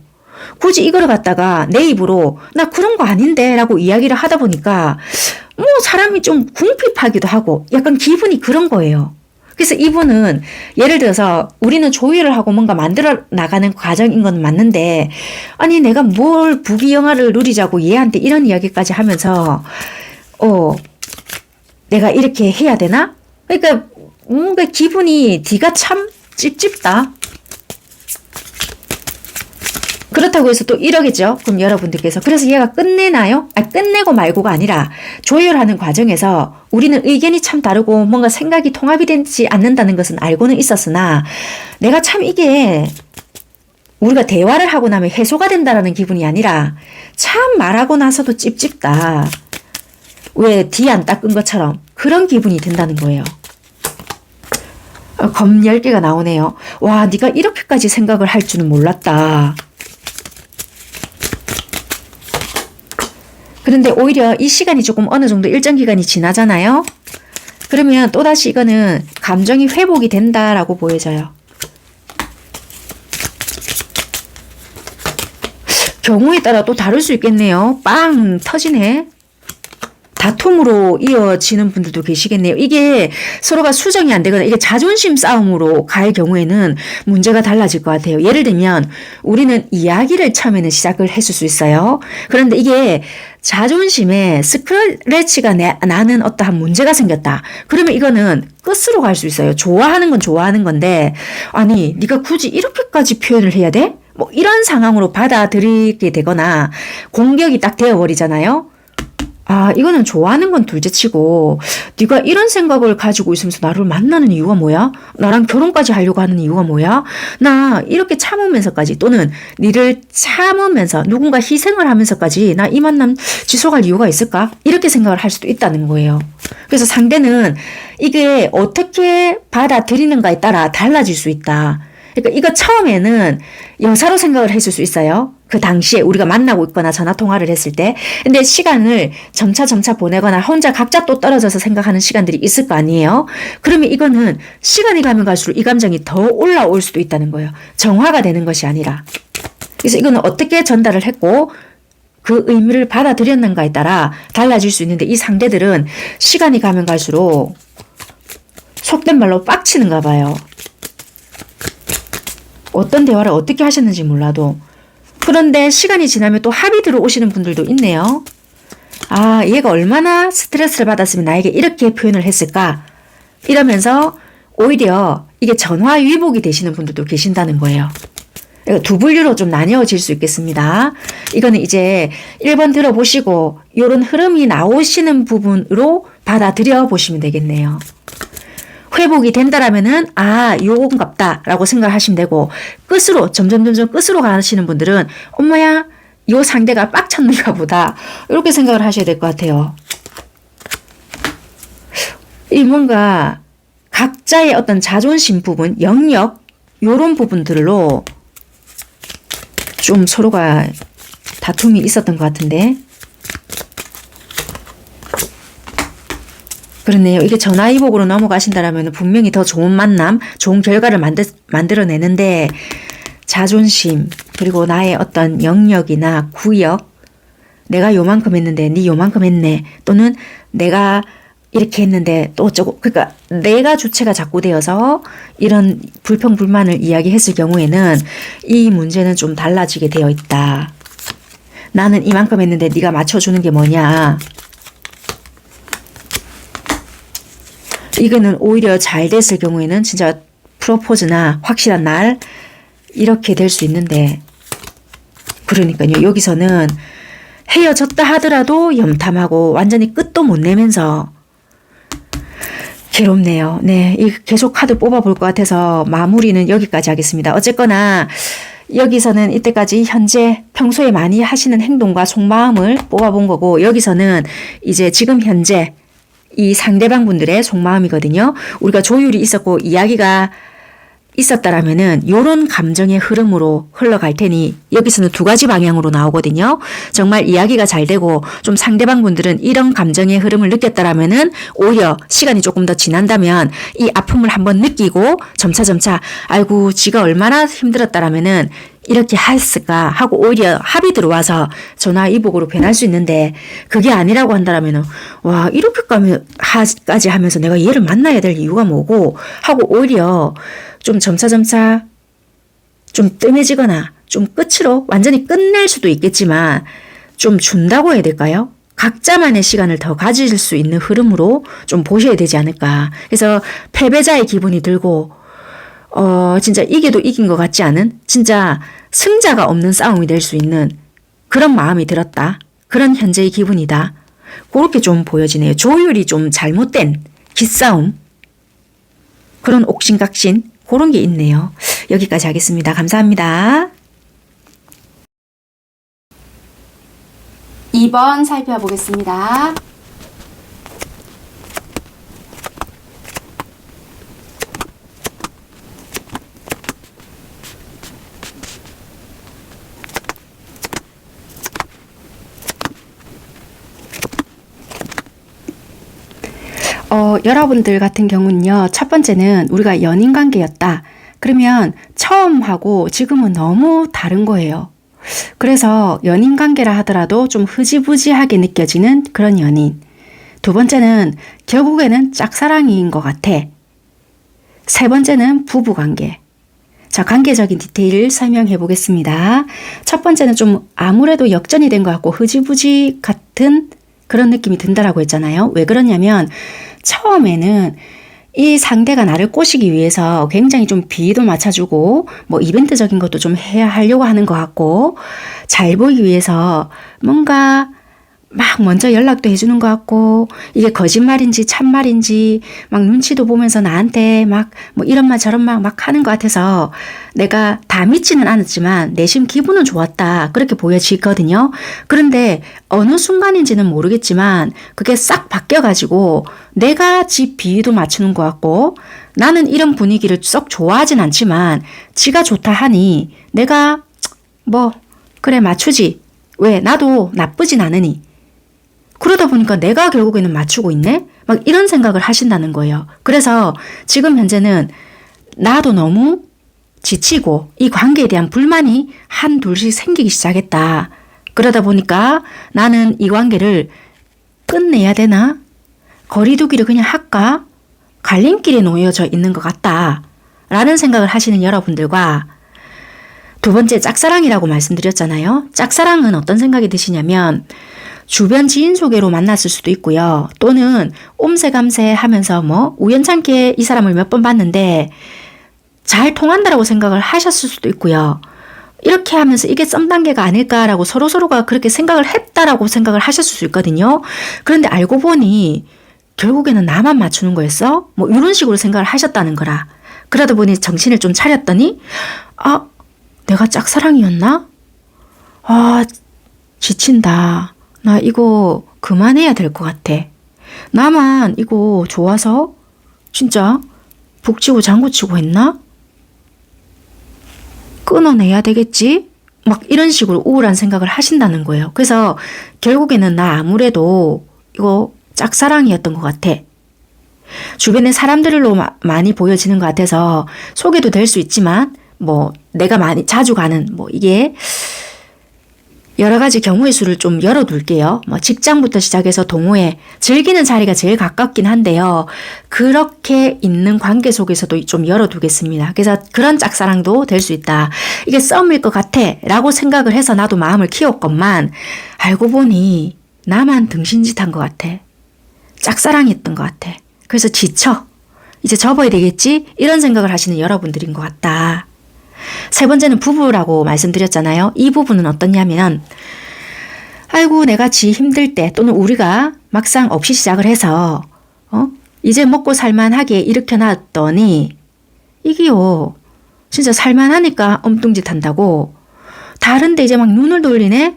굳이 이거를 갖다가 내 입으로 나 그런 거 아닌데 라고 이야기를 하다 보니까 뭐 사람이 좀 궁핍하기도 하고 약간 기분이 그런 거예요. 그래서 이분은 예를 들어서 우리는 조율을 하고 뭔가 만들어 나가는 과정인 건 맞는데 아니 내가 뭘 부귀영화를 누리자고 얘한테 이런 이야기까지 하면서 내가 이렇게 해야 되나? 그러니까 뭔가 기분이 뒤가 참 찝찝다. 그렇다고 해서 또 이러겠죠. 그럼 여러분들께서 그래서 얘가 끝내나요? 끝내고 말고가 아니라 조율하는 과정에서 우리는 의견이 참 다르고 뭔가 생각이 통합이 되지 않는다는 것은 알고는 있었으나 내가 참 이게 우리가 대화를 하고 나면 해소가 된다라는 기분이 아니라 참 말하고 나서도 찝찝다. 왜 뒤 안 닦은 것처럼 그런 기분이 든다는 거예요. 검 10개가 나오네요. 와, 네가 이렇게까지 생각을 할 줄은 몰랐다. 그런데 오히려 이 시간이 조금 어느 정도 일정 기간이 지나잖아요. 그러면 또다시 이거는 감정이 회복이 된다라고 보여져요. 경우에 따라 또 다를 수 있겠네요. 빵 터지네. 다툼으로 이어지는 분들도 계시겠네요. 이게 서로가 수정이 안 되거나 이게 자존심 싸움으로 갈 경우에는 문제가 달라질 것 같아요. 예를 들면 우리는 이야기를 처음에는 시작을 했을 수 있어요. 그런데 이게 자존심에 스크래치가 나는 어떠한 문제가 생겼다. 그러면 이거는 끝으로 갈 수 있어요. 좋아하는 건 좋아하는 건데 아니 네가 굳이 이렇게까지 표현을 해야 돼? 뭐 이런 상황으로 받아들이게 되거나 공격이 딱 되어버리잖아요. 아, 이거는 좋아하는 건 둘째치고 네가 이런 생각을 가지고 있으면서 나를 만나는 이유가 뭐야? 나랑 결혼까지 하려고 하는 이유가 뭐야? 나 이렇게 참으면서까지 또는 니를 참으면서 누군가 희생을 하면서까지 나 이 만남 지속할 이유가 있을까? 이렇게 생각을 할 수도 있다는 거예요. 그래서 상대는 이게 어떻게 받아들이는가에 따라 달라질 수 있다. 그러니까 이거 처음에는 여사로 생각을 했을 수 있어요. 그 당시에 우리가 만나고 있거나 전화 통화를 했을 때. 근데 시간을 점차 보내거나 혼자 각자 또 떨어져서 생각하는 시간들이 있을 거 아니에요. 그러면 이거는 시간이 가면 갈수록 이 감정이 더 올라올 수도 있다는 거예요. 정화가 되는 것이 아니라. 그래서 이거는 어떻게 전달을 했고 그 의미를 받아들였는가에 따라 달라질 수 있는데 이 상대들은 시간이 가면 갈수록 속된 말로 빡치는가 봐요. 어떤 대화를 어떻게 하셨는지 몰라도. 그런데 시간이 지나면 또 합이 들어오시는 분들도 있네요. 아, 얘가 얼마나 스트레스를 받았으면 나에게 이렇게 표현을 했을까? 이러면서 오히려 이게 전화위복이 되시는 분들도 계신다는 거예요. 두 분류로 좀 나뉘어질 수 있겠습니다. 이거는 이제 1번 들어보시고 이런 흐름이 나오시는 부분으로 받아들여 보시면 되겠네요. 회복이 된다라면은 요건갑다 라고 생각하시면 되고 끝으로 점점 끝으로 가시는 분들은 엄마야 요 상대가 빡쳤는가 보다 이렇게 생각을 하셔야 될 것 같아요. 이 뭔가 각자의 어떤 자존심 부분, 영역 요런 부분들로 좀 서로가 다툼이 있었던 것 같은데 그렇네요. 이게 전화위복으로 넘어가신다라면 분명히 더 좋은 만남, 좋은 결과를 만들어내는데 자존심 그리고 나의 어떤 영역이나 구역 내가 요만큼 했는데 네 요만큼 했네 또는 내가 이렇게 했는데 또 어쩌고 그러니까 내가 주체가 자꾸 되어서 이런 불평불만을 이야기했을 경우에는 이 문제는 좀 달라지게 되어 있다. 나는 이만큼 했는데 네가 맞춰주는 게 뭐냐. 이거는 오히려 잘 됐을 경우에는 진짜 프로포즈나 확실한 날 이렇게 될 수 있는데 그러니까요. 여기서는 헤어졌다 하더라도 염탐하고 완전히 끝도 못 내면서 괴롭네요. 네, 이 계속 카드 뽑아볼 것 같아서 마무리는 여기까지 하겠습니다. 어쨌거나 여기서는 이때까지 현재 평소에 많이 하시는 행동과 속마음을 뽑아본 거고, 여기서는 이제 지금 현재 이 상대방 분들의 속마음이거든요. 우리가 조율이 있었고 이야기가 있었다라면은 요런 감정의 흐름으로 흘러갈 테니 여기서는 두 가지 방향으로 나오거든요. 정말 이야기가 잘 되고 좀 상대방 분들은 이런 감정의 흐름을 느꼈다라면은 오히려 시간이 조금 더 지난다면 이 아픔을 한번 느끼고 점차점차 아이고 지가 얼마나 힘들었다라면은 이렇게 했을까 하고 오히려 합이 들어와서 전화 이복으로 변할 수 있는데, 그게 아니라고 한다라면은 와 이렇게까지 하면서 내가 얘를 만나야 될 이유가 뭐고 하고 오히려 좀 점차점차 좀 뜸해지거나 좀 끝으로 완전히 끝낼 수도 있겠지만 좀 준다고 해야 될까요? 각자만의 시간을 더 가질 수 있는 흐름으로 좀 보셔야 되지 않을까. 그래서 패배자의 기분이 들고 진짜 이겨도 이긴 것 같지 않은, 진짜 승자가 없는 싸움이 될 수 있는 그런 마음이 들었다. 그런 현재의 기분이다. 그렇게 좀 보여지네요. 조율이 좀 잘못된 기싸움, 그런 옥신각신 그런 게 있네요. 여기까지 하겠습니다. 감사합니다. 2번 살펴보겠습니다. 여러분들 같은 경우는요, 첫 번째는 우리가 연인 관계였다. 그러면 처음하고 지금은 너무 다른 거예요. 그래서 연인 관계라 하더라도 좀 흐지부지하게 느껴지는 그런 연인. 두 번째는 결국에는 짝사랑인 것 같아. 세 번째는 부부 관계. 자, 관계적인 디테일을 설명해 보겠습니다. 첫 번째는 좀 아무래도 역전이 된 것 같고 흐지부지 같은 그런 느낌이 든다라고 했잖아요. 왜 그러냐면 처음에는 이 상대가 나를 꼬시기 위해서 굉장히 좀 비위도 맞춰주고 뭐 이벤트적인 것도 좀 해야 하려고 하는 것 같고, 잘 보이기 위해서 뭔가 막 먼저 연락도 해주는 것 같고, 이게 거짓말인지 참말인지 막 눈치도 보면서 나한테 막 뭐 이런 말 저런 말 막 하는 것 같아서 내가 다 믿지는 않았지만 내심 기분은 좋았다, 그렇게 보여지거든요. 그런데 어느 순간인지는 모르겠지만 그게 싹 바뀌어가지고 내가 지 비위도 맞추는 것 같고, 나는 이런 분위기를 썩 좋아하진 않지만 지가 좋다 하니 내가 뭐 그래 맞추지, 왜 나도 나쁘진 않으니, 그러다 보니까 내가 결국에는 맞추고 있네? 막 이런 생각을 하신다는 거예요. 그래서 지금 현재는 나도 너무 지치고 이 관계에 대한 불만이 한 둘씩 생기기 시작했다. 그러다 보니까 나는 이 관계를 끝내야 되나? 거리두기를 그냥 할까? 갈림길에 놓여져 있는 것 같다. 라는 생각을 하시는 여러분들과, 두 번째 짝사랑이라고 말씀드렸잖아요. 짝사랑은 어떤 생각이 드시냐면 주변 지인 소개로 만났을 수도 있고요. 또는 옴새감새 하면서 뭐 우연찮게 이 사람을 몇 번 봤는데 잘 통한다라고 생각을 하셨을 수도 있고요. 이렇게 하면서 이게 썸 단계가 아닐까라고 서로서로가 그렇게 생각을 했다라고 생각을 하셨을 수 있거든요. 그런데 알고 보니 결국에는 나만 맞추는 거였어? 뭐 이런 식으로 생각을 하셨다는 거라. 그러다 보니 정신을 좀 차렸더니 내가 짝사랑이었나? 지친다. 나 이거 그만해야 될 것 같아. 나만 이거 좋아서 진짜 북치고 장구치고 했나? 끊어내야 되겠지? 막 이런 식으로 우울한 생각을 하신다는 거예요. 그래서 결국에는 나 아무래도 이거 짝사랑이었던 것 같아. 주변의 사람들로 많이 보여지는 것 같아서 소개도 될 수 있지만 뭐 내가 많이 자주 가는 뭐 이게 여러 가지 경우의 수를 좀 열어둘게요. 뭐 직장부터 시작해서 동호회, 즐기는 자리가 제일 가깝긴 한데요. 그렇게 있는 관계 속에서도 좀 열어두겠습니다. 그래서 그런 짝사랑도 될 수 있다. 이게 썸일 것 같아 라고 생각을 해서 나도 마음을 키웠건만 알고 보니 나만 등신짓한 것 같아. 짝사랑이었던 것 같아. 그래서 지쳐. 이제 접어야 되겠지? 이런 생각을 하시는 여러분들인 것 같다. 세 번째는 부부라고 말씀드렸잖아요. 이 부분은 어떠냐면 아이고 내가 지 힘들 때 또는 우리가 막상 없이 시작을 해서 이제 먹고 살만하게 일으켜놨더니 이게요. 진짜 살만하니까 엉뚱짓 한다고 다른데 이제 막 눈을 돌리네?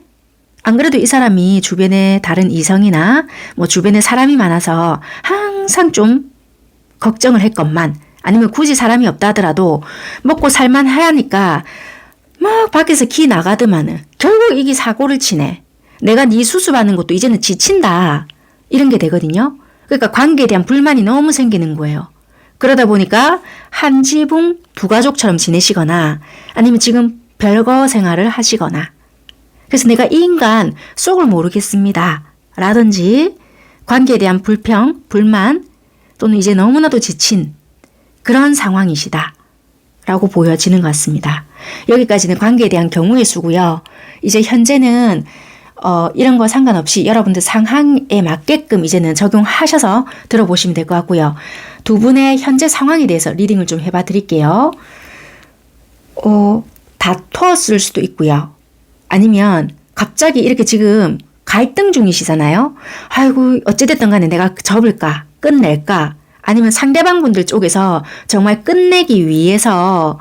안 그래도 이 사람이 주변에 다른 이성이나 뭐 주변에 사람이 많아서 항상 좀 걱정을 했건만 아니면 굳이 사람이 없다 하더라도 먹고 살만하니까 막 밖에서 기 나가더만은 결국 이게 사고를 치네. 내가 네 수습하는 것도 이제는 지친다. 이런 게 되거든요. 그러니까 관계에 대한 불만이 너무 생기는 거예요. 그러다 보니까 한 지붕 두 가족처럼 지내시거나 아니면 지금 별거 생활을 하시거나 그래서 내가 이 인간 속을 모르겠습니다. 라든지 관계에 대한 불평, 불만 또는 이제 너무나도 지친 그런 상황이시다. 라고 보여지는 것 같습니다. 여기까지는 관계에 대한 경우의 수고요. 이제 현재는 이런 거 상관없이 여러분들 상황에 맞게끔 이제는 적용하셔서 들어보시면 될 것 같고요. 두 분의 현재 상황에 대해서 리딩을 좀 해봐 드릴게요. 다투었을 수도 있고요. 아니면 갑자기 이렇게 지금 갈등 중이시잖아요. 아이고 어찌됐든 간에 내가 접을까 끝낼까 아니면 상대방 분들 쪽에서 정말 끝내기 위해서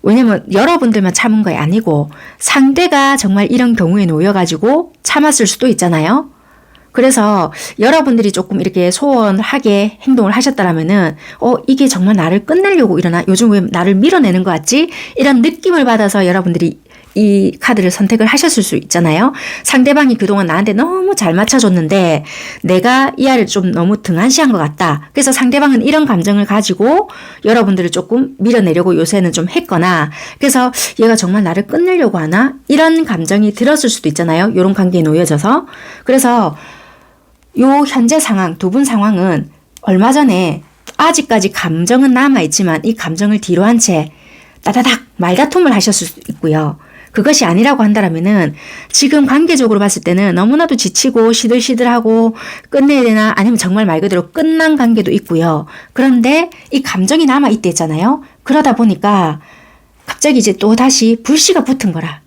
왜냐면 여러분들만 참은 거 아니고 상대가 정말 이런 경우에 놓여가지고 참았을 수도 있잖아요. 그래서 여러분들이 조금 이렇게 소원하게 행동을 하셨다라면은 이게 정말 나를 끝내려고 이러나 요즘 왜 나를 밀어내는 것 같지? 이런 느낌을 받아서 여러분들이 이 카드를 선택을 하셨을 수 있잖아요. 상대방이 그동안 나한테 너무 잘 맞춰줬는데 내가 이 아이를 좀 너무 등한시한 것 같다. 그래서 상대방은 이런 감정을 가지고 여러분들을 조금 밀어내려고 요새는 좀 했거나 그래서 얘가 정말 나를 끝내려고 하나? 이런 감정이 들었을 수도 있잖아요. 이런 관계에 놓여져서. 그래서 요 현재 상황, 두 분 상황은 얼마 전에 아직까지 감정은 남아있지만 이 감정을 뒤로 한 채 따다닥 말다툼을 하셨을 수도 있고요. 그것이 아니라고 한다면은 지금 관계적으로 봤을 때는 너무나도 지치고 시들시들하고 끝내야 되나 아니면 정말 말 그대로 끝난 관계도 있고요. 그런데 이 감정이 남아있대잖아요. 그러다 보니까 갑자기 이제 또 다시 불씨가 붙은 거라.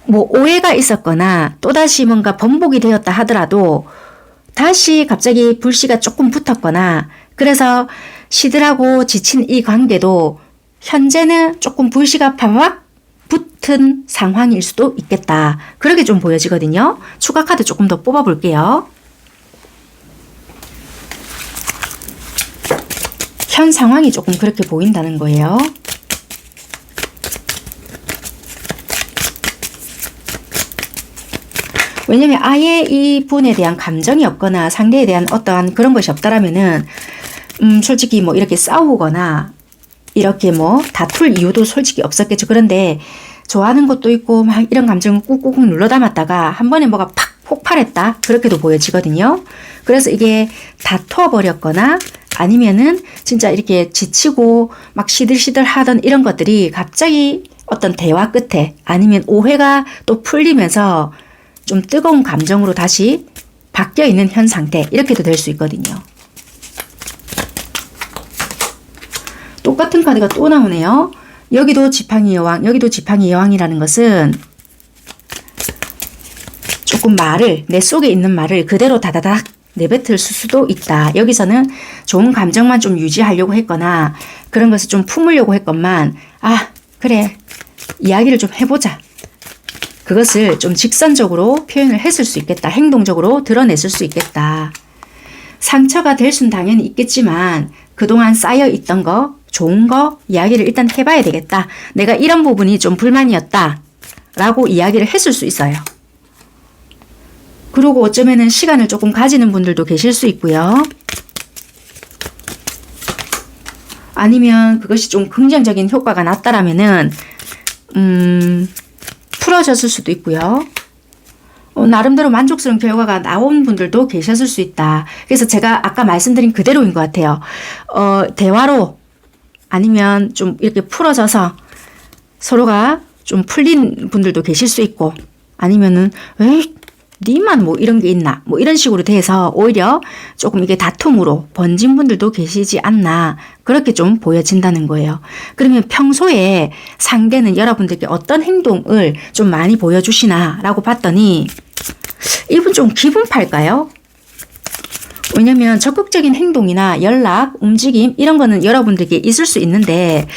뭐 오해가 있었거나 또다시 뭔가 번복이 되었다 하더라도 다시 갑자기 불씨가 조금 붙었거나 그래서 시들하고 지친 이 관계도 현재는 조금 불씨가 파박 붙은 상황일 수도 있겠다. 그렇게 좀 보여지거든요. 추가 카드 조금 더 뽑아볼게요. 현 상황이 조금 그렇게 보인다는 거예요. 왜냐면 아예 이 분에 대한 감정이 없거나 상대에 대한 어떠한 그런 것이 없다라면은 솔직히 뭐 이렇게 싸우거나 이렇게 뭐 다툴 이유도 솔직히 없었겠죠. 그런데 좋아하는 것도 있고 막 이런 감정을 꾹꾹 눌러 담았다가 한 번에 뭐가 팍 폭발했다. 그렇게도 보여지거든요. 그래서 이게 다투어 버렸거나 아니면은 진짜 이렇게 지치고 막 시들시들 하던 이런 것들이 갑자기 어떤 대화 끝에 아니면 오해가 또 풀리면서 좀 뜨거운 감정으로 다시 바뀌어 있는 현 상태 이렇게도 될 수 있거든요. 똑같은 카드가 또 나오네요. 여기도 지팡이 여왕, 여기도 지팡이 여왕이라는 것은 조금 말을 내 속에 있는 말을 그대로 다다닥 내뱉을 수도 있다. 여기서는 좋은 감정만 좀 유지하려고 했거나 그런 것을 좀 품으려고 했건만 그래 이야기를 좀 해보자. 그것을 좀 직선적으로 표현을 했을 수 있겠다. 행동적으로 드러냈을 수 있겠다. 상처가 될 수는 당연히 있겠지만 그동안 쌓여 있던 거 좋은 거 이야기를 일단 해봐야 되겠다. 내가 이런 부분이 좀 불만이었다. 라고 이야기를 했을 수 있어요. 그리고 어쩌면은 시간을 조금 가지는 분들도 계실 수 있고요. 아니면 그것이 좀 긍정적인 효과가 났다라면은 풀어졌을 수도 있고요. 나름대로 만족스러운 결과가 나온 분들도 계셨을 수 있다. 그래서 제가 아까 말씀드린 그대로인 것 같아요. 대화로 아니면 좀 이렇게 풀어져서 서로가 좀 풀린 분들도 계실 수 있고 아니면은 에이 니만 뭐 이런 게 있나 뭐 이런 식으로 돼서 오히려 조금 이게 다툼으로 번진 분들도 계시지 않나 그렇게 좀 보여진다는 거예요. 그러면 평소에 상대는 여러분들께 어떤 행동을 좀 많이 보여주시나 라고 봤더니 이분 좀 기분팔까요? 왜냐면 적극적인 행동이나 연락, 움직임 이런 거는 여러분들에게 있을 수 있는데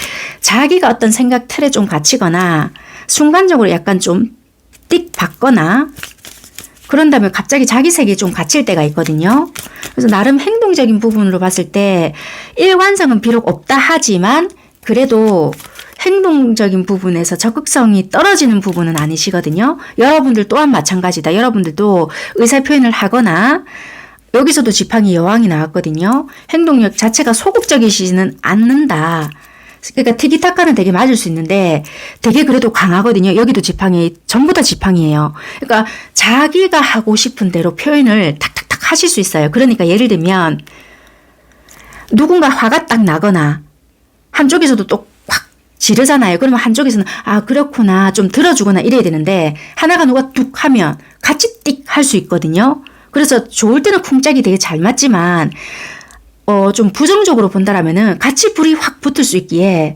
자기가 어떤 생각 틀에 좀 갇히거나 순간적으로 약간 좀 띡 받거나 그런다면 갑자기 자기 세계에 좀 갇힐 때가 있거든요. 그래서 나름 행동적인 부분으로 봤을 때 일관성은 비록 없다 하지만 그래도 행동적인 부분에서 적극성이 떨어지는 부분은 아니시거든요. 여러분들 또한 마찬가지다. 여러분들도 의사표현을 하거나 여기서도 지팡이 여왕이 나왔거든요. 행동력 자체가 소극적이시지는 않는다. 그러니까 티키타카는 되게 맞을 수 있는데 되게 그래도 강하거든요. 여기도 지팡이 전부 다 지팡이에요. 그러니까 자기가 하고 싶은 대로 표현을 탁탁탁 하실 수 있어요. 그러니까 예를 들면 누군가 화가 딱 나거나 한쪽에서도 또 확 지르잖아요. 그러면 한쪽에서는 아 그렇구나 좀 들어주거나 이래야 되는데 하나가 누가 뚝 하면 같이 띡 할 수 있거든요. 그래서 좋을 때는 쿵짝이 되게 잘 맞지만 좀 부정적으로 본다라면은 같이 불이 확 붙을 수 있기에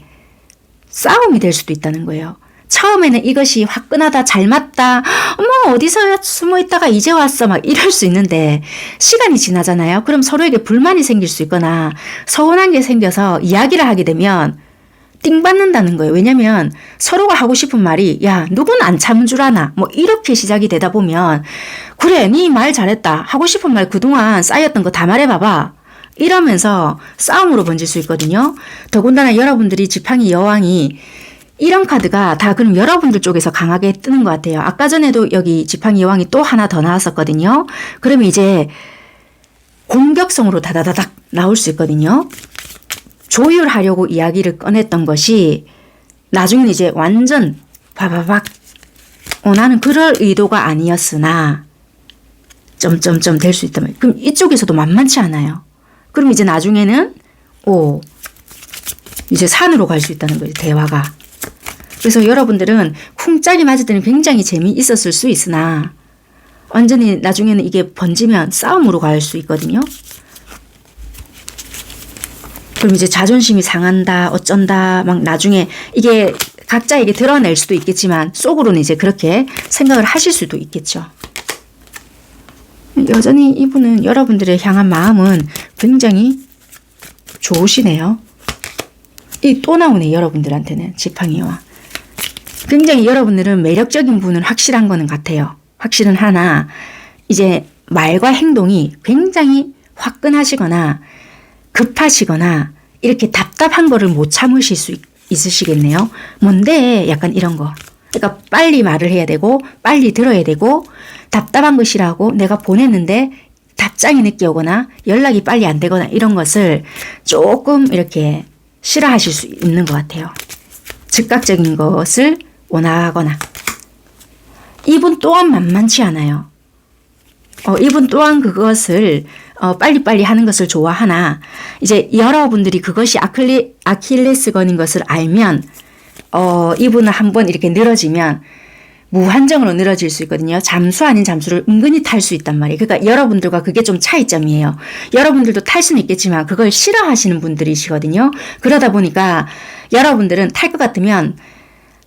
싸움이 될 수도 있다는 거예요. 처음에는 이것이 화끈하다, 잘 맞다, 어머, 어디서 숨어 있다가 이제 왔어, 막 이럴 수 있는데, 시간이 지나잖아요. 그럼 서로에게 불만이 생길 수 있거나, 서운한 게 생겨서 이야기를 하게 되면, 띵 받는다는 거예요. 왜냐면, 서로가 하고 싶은 말이, 야, 누군 안 참은 줄 아나? 뭐, 이렇게 시작이 되다 보면, 그래, 네 말 잘했다. 하고 싶은 말 그동안 쌓였던 거 다 말해봐봐. 이러면서 싸움으로 번질 수 있거든요. 더군다나 여러분들이 지팡이 여왕이 이런 카드가 다 그럼 여러분들 쪽에서 강하게 뜨는 것 같아요. 아까 전에도 여기 지팡이 여왕이 또 하나 더 나왔었거든요. 그러면 이제 공격성으로 다다다닥 나올 수 있거든요. 조율하려고 이야기를 꺼냈던 것이 나중에는 이제 완전 바바박 나는 그럴 의도가 아니었으나 점점점 될 수 있다면 그럼 이쪽에서도 만만치 않아요. 그럼 이제 나중에는 이제 산으로 갈 수 있다는 거예요. 대화가. 그래서 여러분들은 쿵짝이 맞을 때는 굉장히 재미있었을 수 있으나 완전히 나중에는 이게 번지면 싸움으로 갈 수 있거든요. 그럼 이제 자존심이 상한다 어쩐다 막 나중에 이게 각자에게 드러낼 수도 있겠지만 속으로는 이제 그렇게 생각을 하실 수도 있겠죠. 여전히 이분은 여러분들의 향한 마음은 굉장히 좋으시네요. 이 또 나오네 여러분들한테는 지팡이와. 굉장히 여러분들은 매력적인 분은 확실한 거는 같아요. 확실은 하나 이제 말과 행동이 굉장히 화끈하시거나 급하시거나 이렇게 답답한 거를 못 참으실 수 있으시겠네요. 뭔데 약간 이런 거. 그러니까 빨리 말을 해야 되고 빨리 들어야 되고 답답한 것이라고 내가 보냈는데 답장이 늦게 오거나 연락이 빨리 안 되거나 이런 것을 조금 이렇게 싫어하실 수 있는 것 같아요. 즉각적인 것을 원하거나. 이분 또한 만만치 않아요. 이분 또한 그것을 빨리빨리 하는 것을 좋아하나 이제 여러분들이 그것이 아킬레스건인 것을 알면 이분은 한번 이렇게 늘어지면 무한정으로 늘어질 수 있거든요. 잠수 아닌 잠수를 은근히 탈 수 있단 말이에요. 그러니까 여러분들과 그게 좀 차이점이에요. 여러분들도 탈 수는 있겠지만 그걸 싫어하시는 분들이시거든요. 그러다 보니까 여러분들은 탈 것 같으면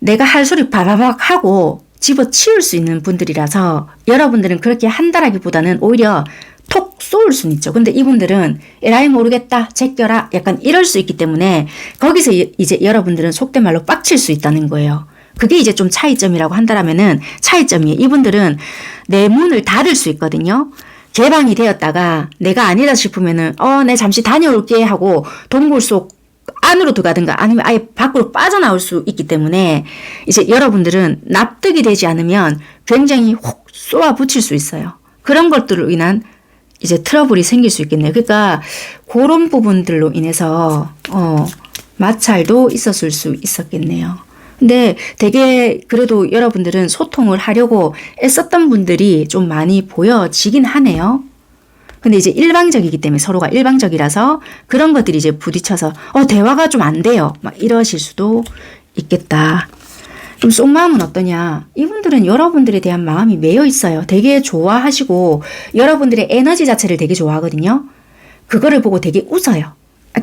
내가 할 소리 바바박 하고 집어치울 수 있는 분들이라서 여러분들은 그렇게 한다라기보다는 오히려 톡 쏘을 수는 있죠. 근데 이분들은 에라이 모르겠다 제껴라 약간 이럴 수 있기 때문에 거기서 이제 여러분들은 속된 말로 빡칠 수 있다는 거예요. 그게 이제 좀 차이점이라고 한다라면은 차이점이에요. 이분들은 내 문을 닫을 수 있거든요. 개방이 되었다가 내가 아니다 싶으면은 내 잠시 다녀올게 하고 동굴 속 안으로 들어가든가 아니면 아예 밖으로 빠져나올 수 있기 때문에 이제 여러분들은 납득이 되지 않으면 굉장히 혹 쏘아 붙일 수 있어요. 그런 것들로 인한 이제 트러블이 생길 수 있겠네요. 그러니까 그런 부분들로 인해서 마찰도 있었을 수 있었겠네요. 근데 되게 그래도 여러분들은 소통을 하려고 애썼던 분들이 좀 많이 보여지긴 하네요. 근데 이제 일방적이기 때문에 서로가 일방적이라서 그런 것들이 이제 부딪혀서 대화가 좀 안 돼요. 막 이러실 수도 있겠다. 그럼 속마음은 어떠냐? 이분들은 여러분들에 대한 마음이 매여 있어요. 되게 좋아하시고 여러분들의 에너지 자체를 되게 좋아하거든요. 그거를 보고 되게 웃어요.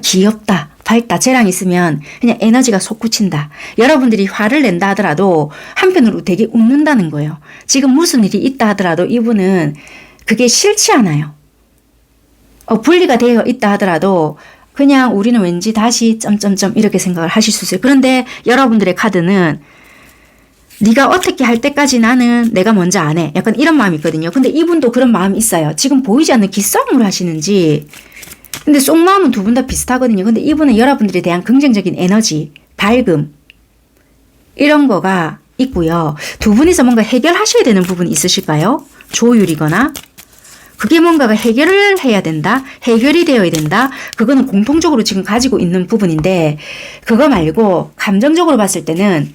귀엽다, 밝다, 쟤랑 있으면 그냥 에너지가 솟구친다. 여러분들이 화를 낸다 하더라도 한편으로 되게 웃는다는 거예요. 지금 무슨 일이 있다 하더라도 이분은 그게 싫지 않아요. 분리가 되어 있다 하더라도 그냥 우리는 왠지 다시 점점점 이렇게 생각을 하실 수 있어요. 그런데 여러분들의 카드는 네가 어떻게 할 때까지 나는 내가 먼저 안 해. 약간 이런 마음이 있거든요. 근데 이분도 그런 마음이 있어요. 지금 보이지 않는 기싸움을 하시는지. 근데 속마음은 두 분 다 비슷하거든요. 근데 이분은 여러분들에 대한 긍정적인 에너지, 밝음 이런 거가 있고요. 두 분이서 뭔가 해결하셔야 되는 부분이 있으실까요? 조율이거나 그게 뭔가가 해결을 해야 된다. 해결이 되어야 된다. 그거는 공통적으로 지금 가지고 있는 부분인데 그거 말고 감정적으로 봤을 때는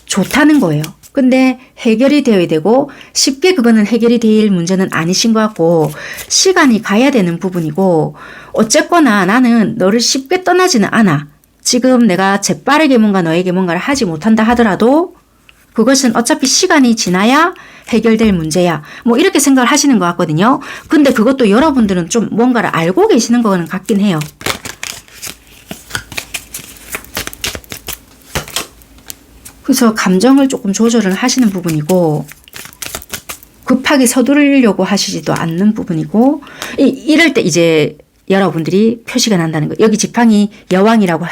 좋다는 거예요. 근데 해결이 되어야 되고 쉽게 그거는 해결이 될 문제는 아니신 것 같고 시간이 가야 되는 부분이고 어쨌거나 나는 너를 쉽게 떠나지는 않아. 지금 내가 재빠르게 뭔가 너에게 뭔가를 하지 못한다 하더라도 그것은 어차피 시간이 지나야 해결될 문제야. 뭐 이렇게 생각을 하시는 것 같거든요. 근데 그것도 여러분들은 좀 뭔가를 알고 계시는 거는 같긴 해요. 그래서 감정을 조금 조절을 하시는 부분이고 급하게 서두르려고 하시지도 않는 부분이고 이럴 때 이제 여러분들이 표시가 난다는 거예요. 여기 지팡이 여왕이라고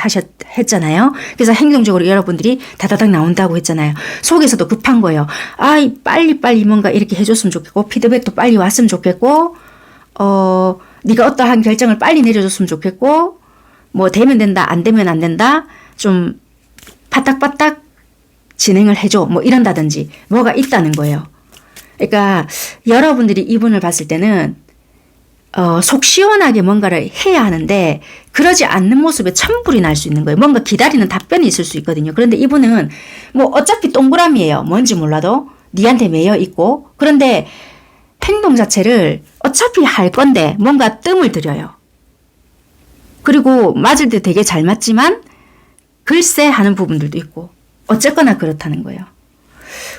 했잖아요. 그래서 행동적으로 여러분들이 다다닥 나온다고 했잖아요. 속에서도 급한 거예요. 빨리 뭔가 이렇게 해줬으면 좋겠고 피드백도 빨리 왔으면 좋겠고 네가 어떠한 결정을 빨리 내려줬으면 좋겠고 뭐 되면 된다 안 되면 안 된다 좀 바닥바닥 진행을 해줘 뭐 이런다든지 뭐가 있다는 거예요. 그러니까 여러분들이 이분을 봤을 때는 속 시원하게 뭔가를 해야 하는데 그러지 않는 모습에 천불이 날 수 있는 거예요. 뭔가 기다리는 답변이 있을 수 있거든요. 그런데 이분은 뭐 어차피 동그라미예요. 뭔지 몰라도 니한테 매여 있고 그런데 행동 자체를 어차피 할 건데 뭔가 뜸을 들여요. 그리고 맞을 때 되게 잘 맞지만 글쎄 하는 부분들도 있고 어쨌거나 그렇다는 거예요.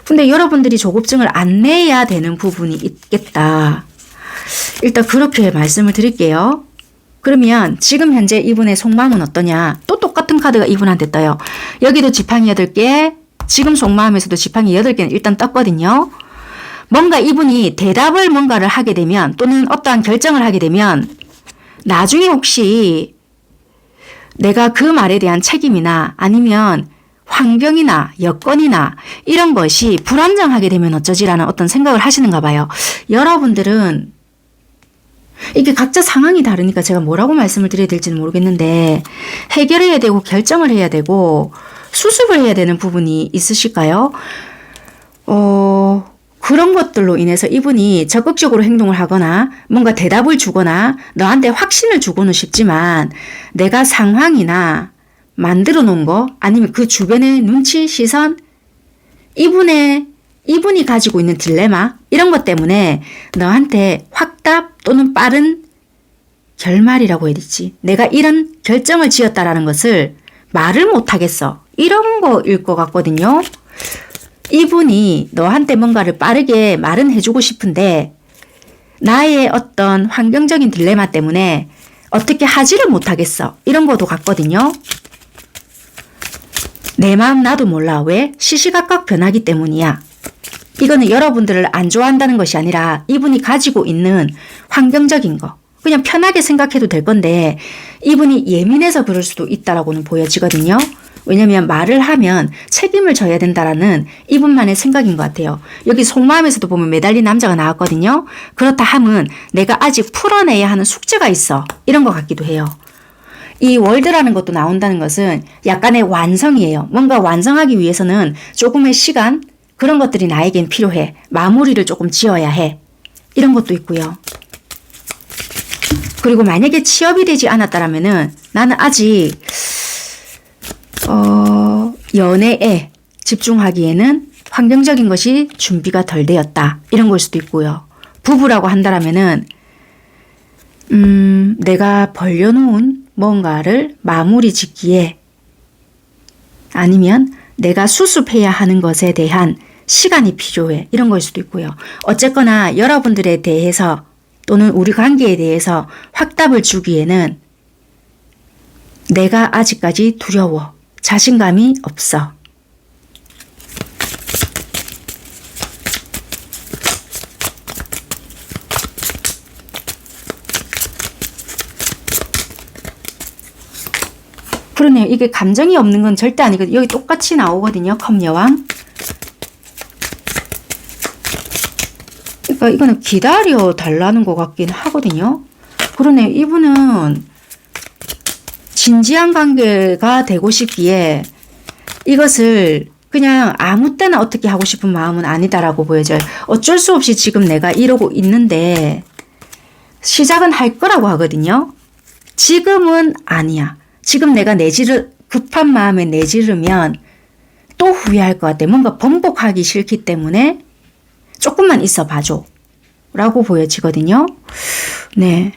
근데 여러분들이 조급증을 안 내야 되는 부분이 있겠다. 일단 그렇게 말씀을 드릴게요. 그러면 지금 현재 이분의 속마음은 어떠냐? 또 똑같은 카드가 이분한테 떠요. 여기도 지팡이 8개, 지금 속마음에서도 지팡이 8개는 일단 떴거든요. 뭔가 이분이 대답을 뭔가를 하게 되면 또는 어떠한 결정을 하게 되면 나중에 혹시 내가 그 말에 대한 책임이나 아니면 환경이나 여건이나 이런 것이 불안정하게 되면 어쩌지라는 어떤 생각을 하시는가 봐요. 여러분들은 이게 각자 상황이 다르니까 제가 뭐라고 말씀을 드려야 될지는 모르겠는데 해결해야 되고 결정을 해야 되고 수습을 해야 되는 부분이 있으실까요? 그런 것들로 인해서 이분이 적극적으로 행동을 하거나 뭔가 대답을 주거나 너한테 확신을 주고는 싶지만 내가 상황이나 만들어 놓은 거 아니면 그 주변의 눈치, 시선, 이분이 가지고 있는 딜레마 이런 것 때문에 너한테 확답 또는 빠른 결말이라고 해야 되지. 내가 이런 결정을 지었다라는 것을 말을 못하겠어. 이런 거일 것 같거든요. 이분이 너한테 뭔가를 빠르게 말은 해주고 싶은데 나의 어떤 환경적인 딜레마 때문에 어떻게 하지를 못하겠어. 이런 것도 같거든요. 내 마음 나도 몰라. 왜? 시시각각 변하기 때문이야. 이거는 여러분들을 안 좋아한다는 것이 아니라 이분이 가지고 있는 환경적인 거. 그냥 편하게 생각해도 될 건데 이분이 예민해서 그럴 수도 있다라고는 보여지거든요. 왜냐면 말을 하면 책임을 져야 된다라는 이분만의 생각인 것 같아요. 여기 속마음에서도 보면 매달린 남자가 나왔거든요. 그렇다 함은 내가 아직 풀어내야 하는 숙제가 있어. 이런 것 같기도 해요. 이 월드라는 것도 나온다는 것은 약간의 완성이에요. 뭔가 완성하기 위해서는 조금의 시간 그런 것들이 나에겐 필요해. 마무리를 조금 지어야 해. 이런 것도 있고요. 그리고 만약에 취업이 되지 않았다라면은 나는 아직 연애에 집중하기에는 환경적인 것이 준비가 덜 되었다. 이런 걸 수도 있고요. 부부라고 한다라면은 내가 벌려놓은 뭔가를 마무리 짓기에 아니면 내가 수습해야 하는 것에 대한 시간이 필요해. 이런 걸 수도 있고요. 어쨌거나 여러분들에 대해서 또는 우리 관계에 대해서 확답을 주기에는 내가 아직까지 두려워. 자신감이 없어. 그러네요. 이게 감정이 없는 건 절대 아니거든요. 여기 똑같이 나오거든요. 컵 여왕. 그러니까 이거는 기다려 달라는 것 같긴 하거든요. 그러네요. 이분은 진지한 관계가 되고 싶기에 이것을 그냥 아무 때나 어떻게 하고 싶은 마음은 아니다라고 보여져요. 어쩔 수 없이 지금 내가 이러고 있는데 시작은 할 거라고 하거든요. 지금은 아니야. 지금 내가 급한 마음에 내지르면 또 후회할 것 같아. 뭔가 번복하기 싫기 때문에 조금만 있어 봐줘. 라고 보여지거든요. 네.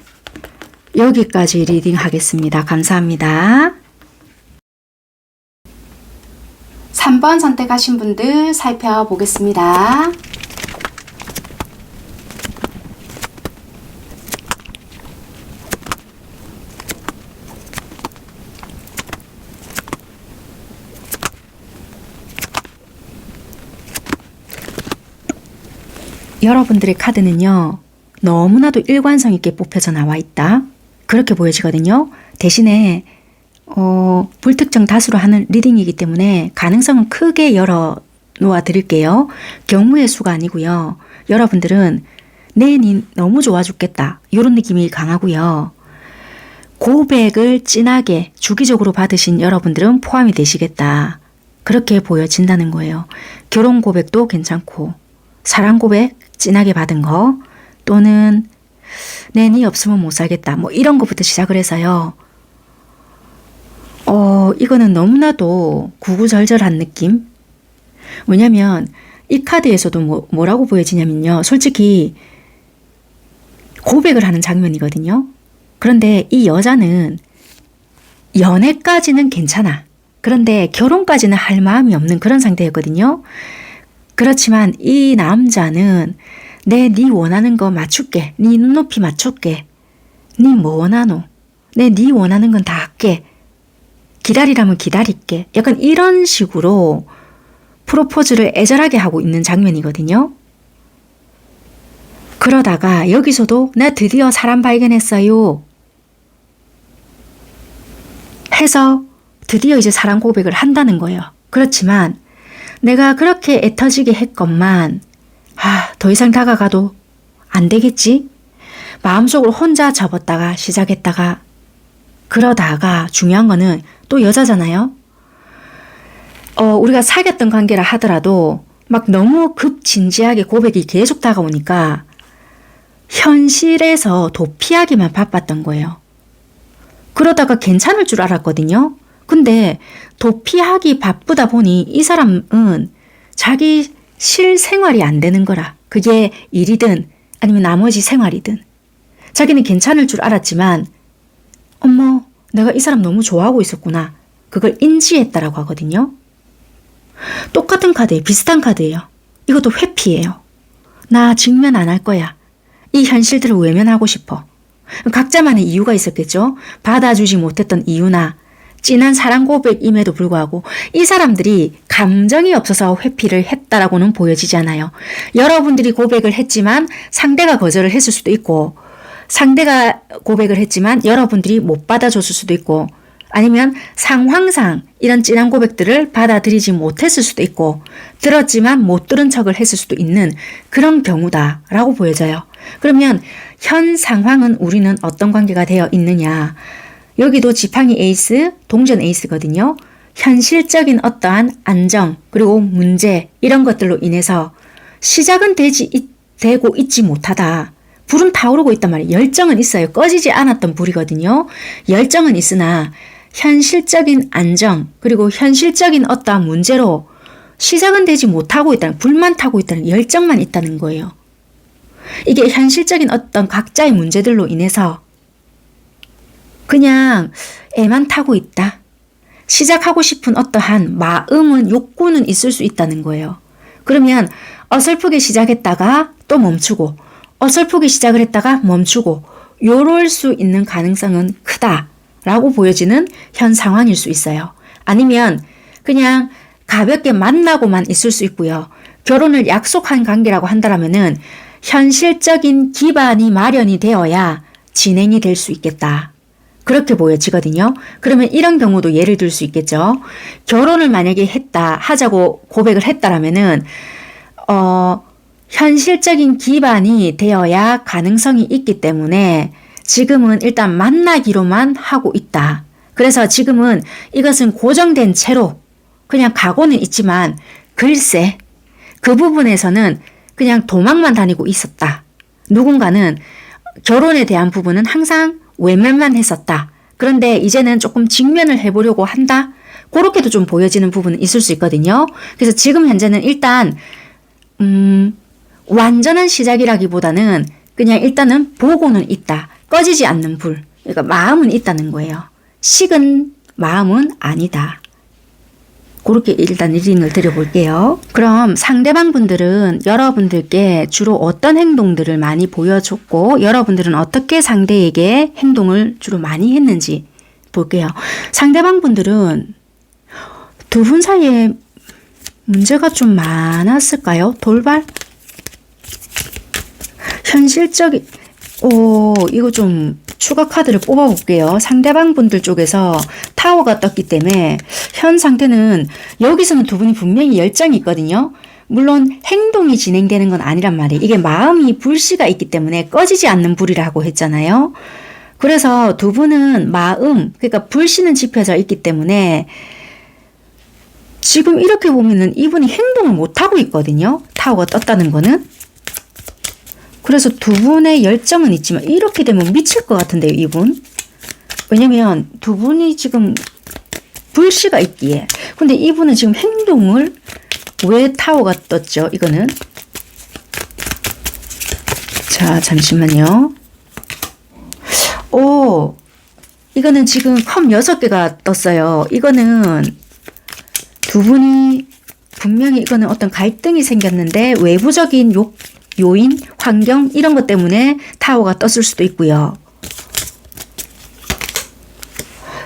여기까지 리딩 하겠습니다. 감사합니다. 3번 선택하신 분들 살펴보겠습니다. 여러분들의 카드는요. 너무나도 일관성 있게 뽑혀져 나와 있다. 그렇게 보여지거든요. 대신에 불특정 다수로 하는 리딩이기 때문에 가능성은 크게 열어 놓아 드릴게요. 경우의 수가 아니고요. 여러분들은 니 너무 좋아 죽겠다. 이런 느낌이 강하고요. 고백을 진하게 주기적으로 받으신 여러분들은 포함이 되시겠다. 그렇게 보여진다는 거예요. 결혼 고백도 괜찮고 사랑 고백 진하게 받은 거 또는 니 없으면 못 살겠다. 뭐 이런 것부터 시작을 해서요. 이거는 너무나도 구구절절한 느낌? 왜냐면 이 카드에서도 뭐라고 보여지냐면요. 솔직히 고백을 하는 장면이거든요. 그런데 이 여자는 연애까지는 괜찮아. 그런데 결혼까지는 할 마음이 없는 그런 상태였거든요. 그렇지만 이 남자는 니 원하는 거 맞출게. 니 눈높이 맞출게. 니 뭐 원하노? 니 원하는 건 다 할게. 기다리라면 기다릴게. 약간 이런 식으로 프로포즈를 애절하게 하고 있는 장면이거든요. 그러다가 여기서도 나 드디어 사람 발견했어요. 해서 드디어 이제 사랑 고백을 한다는 거예요. 그렇지만 내가 그렇게 애터지게 했건만 더 이상 다가가도 안 되겠지? 마음속으로 혼자 접었다가 시작했다가 그러다가 중요한 거는 또 여자잖아요. 우리가 사귀었던 관계라 하더라도 막 너무 급진지하게 고백이 계속 다가오니까 현실에서 도피하기만 바빴던 거예요. 그러다가 괜찮을 줄 알았거든요. 근데 도피하기 바쁘다 보니 이 사람은 자기 실생활이 안 되는 거라. 그게 일이든 아니면 나머지 생활이든. 자기는 괜찮을 줄 알았지만 어머 내가 이 사람 너무 좋아하고 있었구나. 그걸 인지했다라고 하거든요. 똑같은 카드예요. 비슷한 카드예요. 이것도 회피예요. 나 직면 안 할 거야. 이 현실들을 외면하고 싶어. 각자만의 이유가 있었겠죠. 받아주지 못했던 이유나 진한 사랑 고백임에도 불구하고 이 사람들이 감정이 없어서 회피를 했다라고는 보여지지 않아요. 여러분들이 고백을 했지만 상대가 거절을 했을 수도 있고 상대가 고백을 했지만 여러분들이 못 받아줬을 수도 있고 아니면 상황상 이런 진한 고백들을 받아들이지 못했을 수도 있고 들었지만 못 들은 척을 했을 수도 있는 그런 경우다라고 보여져요. 그러면 현 상황은 우리는 어떤 관계가 되어 있느냐. 여기도 지팡이 에이스, 동전 에이스거든요. 현실적인 어떠한 안정 그리고 문제 이런 것들로 인해서 시작은 되고 있지 못하다. 불은 타오르고 있단 말이에요. 열정은 있어요. 꺼지지 않았던 불이거든요. 열정은 있으나 현실적인 안정 그리고 현실적인 어떠한 문제로 시작은 되지 못하고 있다는 불만 타고 있다는 열정만 있다는 거예요. 이게 현실적인 어떤 각자의 문제들로 인해서 그냥 애만 타고 있다. 시작하고 싶은 어떠한 마음은 욕구는 있을 수 있다는 거예요. 그러면 어설프게 시작했다가 또 멈추고 어설프게 시작을 했다가 멈추고 요럴 수 있는 가능성은 크다라고 보여지는 현 상황일 수 있어요. 아니면 그냥 가볍게 만나고만 있을 수 있고요. 결혼을 약속한 관계라고 한다면은 현실적인 기반이 마련이 되어야 진행이 될 수 있겠다. 그렇게 보여지거든요. 그러면 이런 경우도 예를 들 수 있겠죠. 결혼을 만약에 하자고 고백을 했다라면은, 현실적인 기반이 되어야 가능성이 있기 때문에 지금은 일단 만나기로만 하고 있다. 그래서 지금은 이것은 고정된 채로 그냥 가고는 있지만 글쎄 그 부분에서는 그냥 도망만 다니고 있었다. 누군가는 결혼에 대한 부분은 항상 외면만 했었다. 그런데 이제는 조금 직면을 해보려고 한다. 그렇게도 좀 보여지는 부분은 있을 수 있거든요. 그래서 지금 현재는 일단 완전한 시작이라기보다는 그냥 일단은 보고는 있다. 꺼지지 않는 불. 그러니까 마음은 있다는 거예요. 식은 마음은 아니다. 그렇게 일단 리딩을 드려볼게요. 그럼 상대방 분들은 여러분들께 주로 어떤 행동들을 많이 보여줬고 여러분들은 어떻게 상대에게 행동을 주로 많이 했는지 볼게요. 상대방 분들은 두 분 사이에 문제가 좀 많았을까요? 돌발? 현실적인 이거 좀 추가 카드를 뽑아볼게요. 상대방 분들 쪽에서 타워가 떴기 때문에 현 상태는 여기서는 두 분이 분명히 열정이 있거든요. 물론 행동이 진행되는 건 아니란 말이에요. 이게 마음이 불씨가 있기 때문에 꺼지지 않는 불이라고 했잖아요. 그래서 두 분은 그러니까 불씨는 지펴져 있기 때문에 지금 이렇게 보면은 이분이 행동을 못하고 있거든요. 타워가 떴다는 거는. 그래서 두 분의 열정은 있지만 이렇게 되면 미칠 것 같은데요, 이분. 왜냐면 두 분이 지금 불씨가 있기에. 근데 이분은 지금 행동을 왜 타워가 떴죠? 이거는. 자, 잠시만요. 이거는 지금 컵 6개가 떴어요. 이거는 두 분이 분명히 이거는 어떤 갈등이 생겼는데 외부적인 요인, 환경 이런 것 때문에 타워가 떴을 수도 있고요.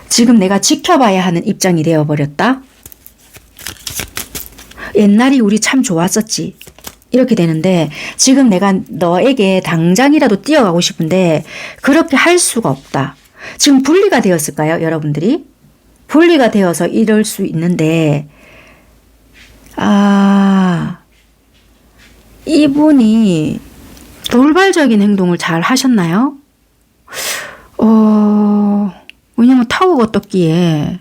지금 내가 지켜봐야 하는 입장이 되어버렸다. 옛날이 우리 참 좋았었지. 이렇게 되는데 지금 내가 너에게 당장이라도 뛰어가고 싶은데 그렇게 할 수가 없다. 지금 분리가 되었을까요? 여러분들이? 분리가 되어서 이럴 수 있는데 이분이 돌발적인 행동을 잘 하셨나요? 왜냐면 타워가 떴기에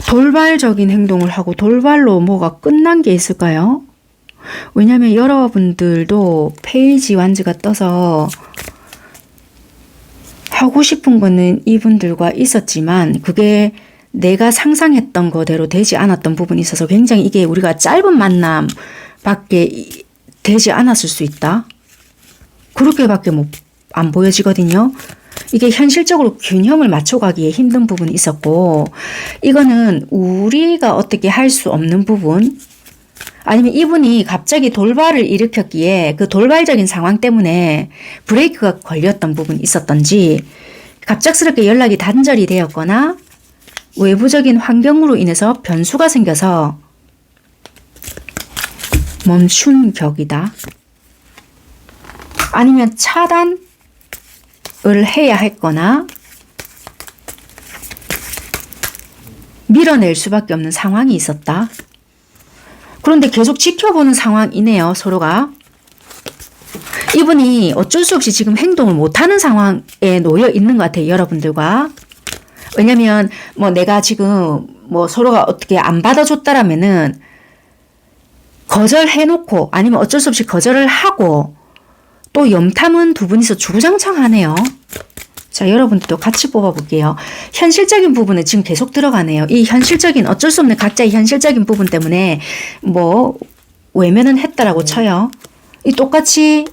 돌발적인 행동을 하고 돌발로 뭐가 끝난 게 있을까요? 왜냐면 여러분들도 페이지 완즈가 떠서 하고 싶은 거는 이분들과 있었지만 그게 내가 상상했던 거대로 되지 않았던 부분이 있어서 굉장히 이게 우리가 짧은 만남 밖에 되지 않았을 수 있다. 그렇게밖에 안 보여지거든요. 이게 현실적으로 균형을 맞춰가기에 힘든 부분이 있었고 이거는 우리가 어떻게 할 수 없는 부분 아니면 이분이 갑자기 돌발을 일으켰기에 그 돌발적인 상황 때문에 브레이크가 걸렸던 부분이 있었던지 갑작스럽게 연락이 단절이 되었거나 외부적인 환경으로 인해서 변수가 생겨서 멈춘 격이다. 아니면 차단을 해야 했거나 밀어낼 수밖에 없는 상황이 있었다. 그런데 계속 지켜보는 상황이네요. 서로가. 이분이 어쩔 수 없이 지금 행동을 못하는 상황에 놓여 있는 것 같아요. 여러분들과. 왜냐면 내가 지금 서로가 어떻게 안 받아줬다라면은 거절해놓고 아니면 어쩔 수 없이 거절을 하고 또 염탐은 두 분이서 주구장창하네요. 자, 여러분들도 같이 뽑아볼게요. 현실적인 부분은 지금 계속 들어가네요. 이 현실적인 어쩔 수 없는 각자의 현실적인 부분 때문에 외면은 했다라고 쳐요. 이 똑같이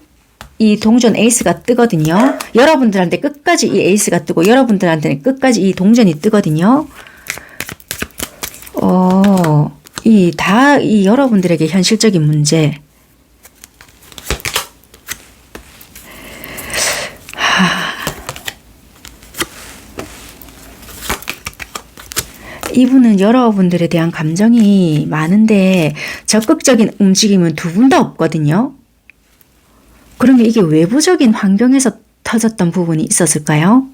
이 동전 에이스가 뜨거든요. 여러분들한테 끝까지 이 에이스가 뜨고 여러분들한테는 끝까지 이 동전이 뜨거든요. 이 여러분들에게 현실적인 문제. 이분은 여러분들에 대한 감정이 많은데 적극적인 움직임은 두 분 다 없거든요. 그러면 이게 외부적인 환경에서 터졌던 부분이 있었을까요?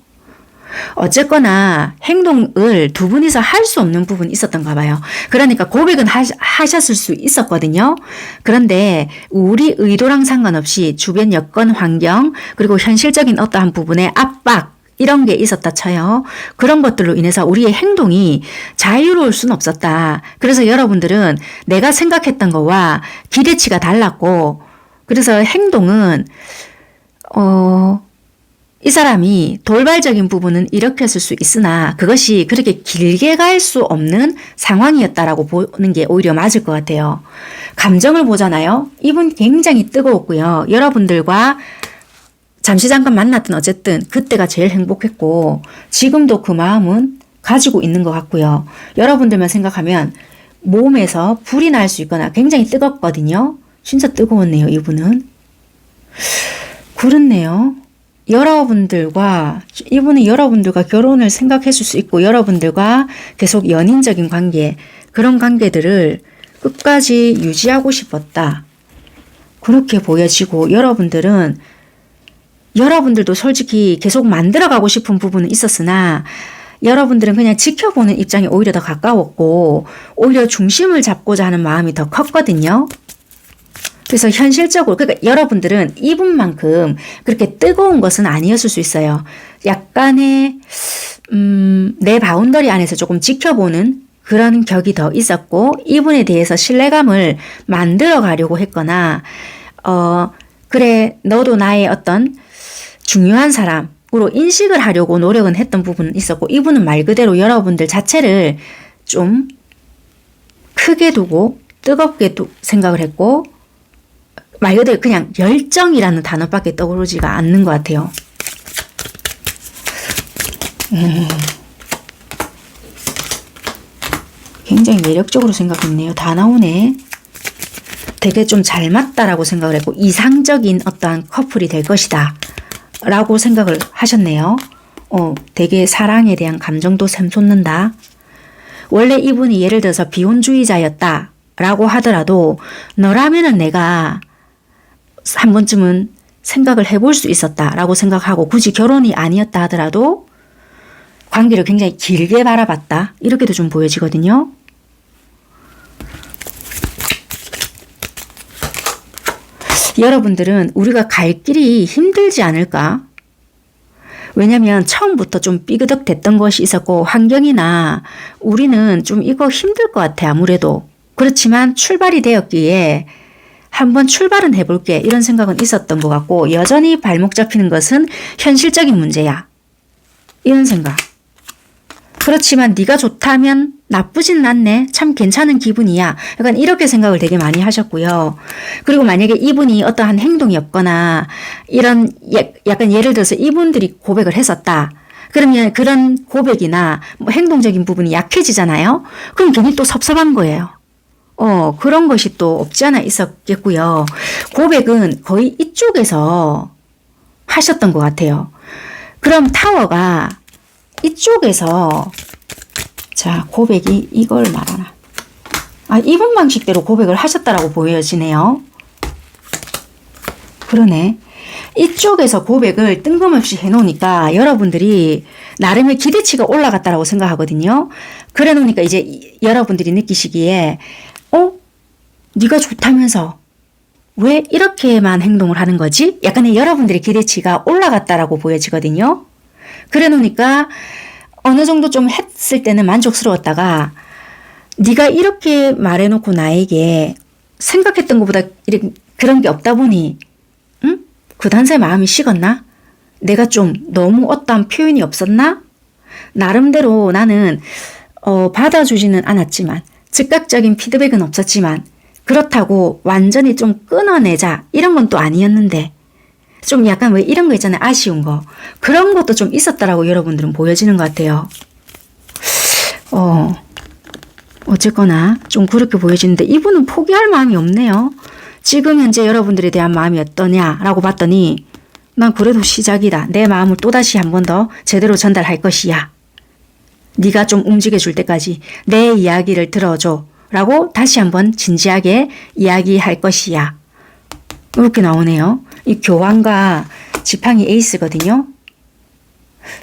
어쨌거나 행동을 두 분이서 할 수 없는 부분이 있었던가 봐요. 그러니까 고백은 하셨을 수 있었거든요. 그런데 우리 의도랑 상관없이 주변 여건, 환경, 그리고 현실적인 어떠한 부분의 압박, 이런 게 있었다 쳐요. 그런 것들로 인해서 우리의 행동이 자유로울 수는 없었다. 그래서 여러분들은 내가 생각했던 거와 기대치가 달랐고, 그래서 행동은 이 사람이 돌발적인 부분은 일으켰을 수 있으나 그것이 그렇게 길게 갈 수 없는 상황이었다라고 보는 게 오히려 맞을 것 같아요. 감정을 보잖아요. 이분 굉장히 뜨거웠고요. 여러분들과 잠시 잠깐 만났던 어쨌든 그때가 제일 행복했고 지금도 그 마음은 가지고 있는 것 같고요. 여러분들만 생각하면 몸에서 불이 날 수 있거나 굉장히 뜨겁거든요. 진짜 뜨거웠네요. 이분은. 그렇네요. 이분은 여러분들과 결혼을 생각했을 수 있고 여러분들과 계속 연인적인 관계, 그런 관계들을 끝까지 유지하고 싶었다. 그렇게 보여지고 여러분들도 솔직히 계속 만들어가고 싶은 부분은 있었으나 여러분들은 그냥 지켜보는 입장이 오히려 더 가까웠고 오히려 중심을 잡고자 하는 마음이 더 컸거든요. 그래서 현실적으로 그러니까 여러분들은 이분만큼 그렇게 뜨거운 것은 아니었을 수 있어요. 약간의 내 바운더리 안에서 조금 지켜보는 그런 격이 더 있었고 이분에 대해서 신뢰감을 만들어 가려고 했거나 그래 너도 나의 어떤 중요한 사람으로 인식을 하려고 노력은 했던 부분은 있었고 이분은 말 그대로 여러분들 자체를 좀 크게 두고 뜨겁게 생각을 했고 말 그대로 그냥 열정이라는 단어밖에 떠오르지가 않는 것 같아요. 굉장히 매력적으로 생각했네요. 다 나오네. 되게 좀 잘 맞다라고 생각을 했고 이상적인 어떠한 커플이 될 것이다 라고 생각을 하셨네요. 되게 사랑에 대한 감정도 샘솟는다. 원래 이분이 예를 들어서 비혼주의자였다 라고 하더라도 너라면은 내가 한 번쯤은 생각을 해볼 수 있었다 라고 생각하고 굳이 결혼이 아니었다 하더라도 관계를 굉장히 길게 바라봤다 이렇게도 좀 보여지거든요. 여러분들은 우리가 갈 길이 힘들지 않을까? 왜냐면 처음부터 좀 삐그덕 됐던 것이 있었고 환경이나 우리는 좀 이거 힘들 것 같아 아무래도. 그렇지만 출발이 되었기에 한번 출발은 해볼게 이런 생각은 있었던 것 같고 여전히 발목 잡히는 것은 현실적인 문제야. 이런 생각. 그렇지만 네가 좋다면 나쁘진 않네. 참 괜찮은 기분이야. 약간 이렇게 생각을 되게 많이 하셨고요. 그리고 만약에 이분이 어떠한 행동이 없거나 이런 약간 예를 들어서 이분들이 고백을 했었다. 그러면 그런 고백이나 뭐 행동적인 부분이 약해지잖아요. 그럼 괜히 또 섭섭한 거예요. 그런 것이 또 없지 않아 있었겠고요. 고백은 거의 이쪽에서 하셨던 것 같아요. 그럼 타워가 이쪽에서 자 고백이 이걸 말하나. 이분 방식대로 고백을 하셨다라고 보여지네요. 그러네. 이쪽에서 고백을 뜬금없이 해놓으니까 여러분들이 나름의 기대치가 올라갔다라고 생각하거든요. 그래 놓으니까 이제 여러분들이 느끼시기에 네가 좋다면서 왜 이렇게만 행동을 하는 거지? 약간의 여러분들의 기대치가 올라갔다라고 보여지거든요. 그래 놓으니까 어느 정도 좀 했을 때는 만족스러웠다가 네가 이렇게 말해놓고 나에게 생각했던 것보다 그런 게 없다 보니 그 단서의 마음이 식었나? 내가 좀 너무 어떠한 표현이 없었나? 나름대로 나는 받아주지는 않았지만 즉각적인 피드백은 없었지만 그렇다고 완전히 좀 끊어내자 이런 건 또 아니었는데 좀 약간 왜 이런 거 있잖아요. 아쉬운 거. 그런 것도 좀 있었다라고 여러분들은 보여지는 것 같아요. 어쨌거나 좀 그렇게 보여지는데 이분은 포기할 마음이 없네요. 지금 현재 여러분들에 대한 마음이 어떠냐라고 봤더니 난 그래도 시작이다. 내 마음을 또다시 한 번 더 제대로 전달할 것이야. 네가 좀 움직여 줄 때까지 내 이야기를 들어줘. 라고 다시 한번 진지하게 이야기할 것이야. 이렇게 나오네요. 이 교환과 지팡이 에이스거든요.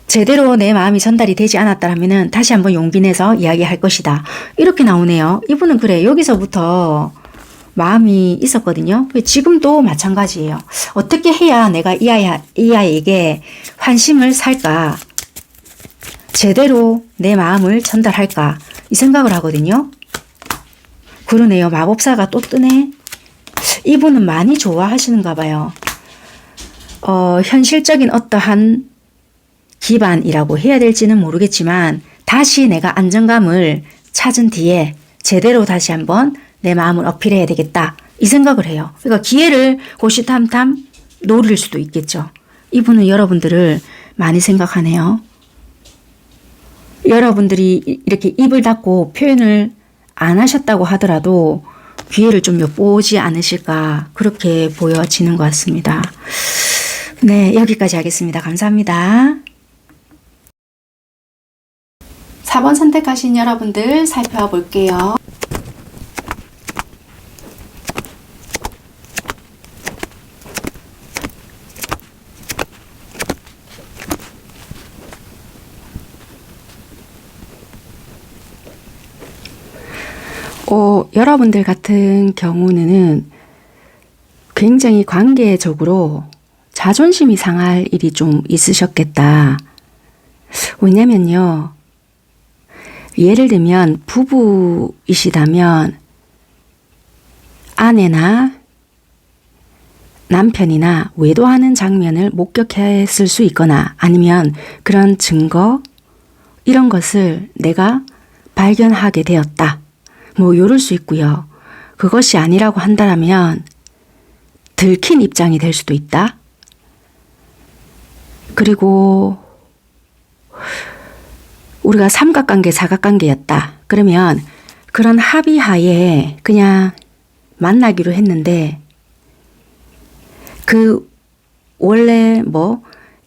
제대로 내 마음이 전달이 되지 않았다면은 다시 한번 용기 내서 이야기할 것이다. 이렇게 나오네요. 이분은 그래, 여기서부터 마음이 있었거든요. 지금도 마찬가지예요. 어떻게 해야 내가 이 아이에게 환심을 살까? 제대로 내 마음을 전달할까? 이 생각을 하거든요. 그러네요. 마법사가 또 뜨네. 이분은 많이 좋아하시는가 봐요. 현실적인 어떠한 기반이라고 해야 될지는 모르겠지만 다시 내가 안정감을 찾은 뒤에 제대로 다시 한번 내 마음을 어필해야 되겠다. 이 생각을 해요. 그러니까 기회를 호시탐탐 노릴 수도 있겠죠. 이분은 여러분들을 많이 생각하네요. 여러분들이 이렇게 입을 닫고 표현을 안 하셨다고 하더라도 기회를 좀 엿보지 않으실까 그렇게 보여지는 것 같습니다. 네, 여기까지 하겠습니다. 감사합니다. 4번 선택하신 여러분들 살펴볼게요. 여러분들 같은 경우는 굉장히 관계적으로 자존심이 상할 일이 좀 있으셨겠다. 왜냐면요. 예를 들면 부부이시다면 아내나 남편이나 외도하는 장면을 목격했을 수 있거나 아니면 그런 증거 이런 것을 내가 발견하게 되었다. 뭐 이럴 수 있고요. 그것이 아니라고 한다면 들킨 입장이 될 수도 있다. 그리고 우리가 삼각관계, 사각관계였다. 그러면 그런 합의하에 그냥 만나기로 했는데 그 원래 뭐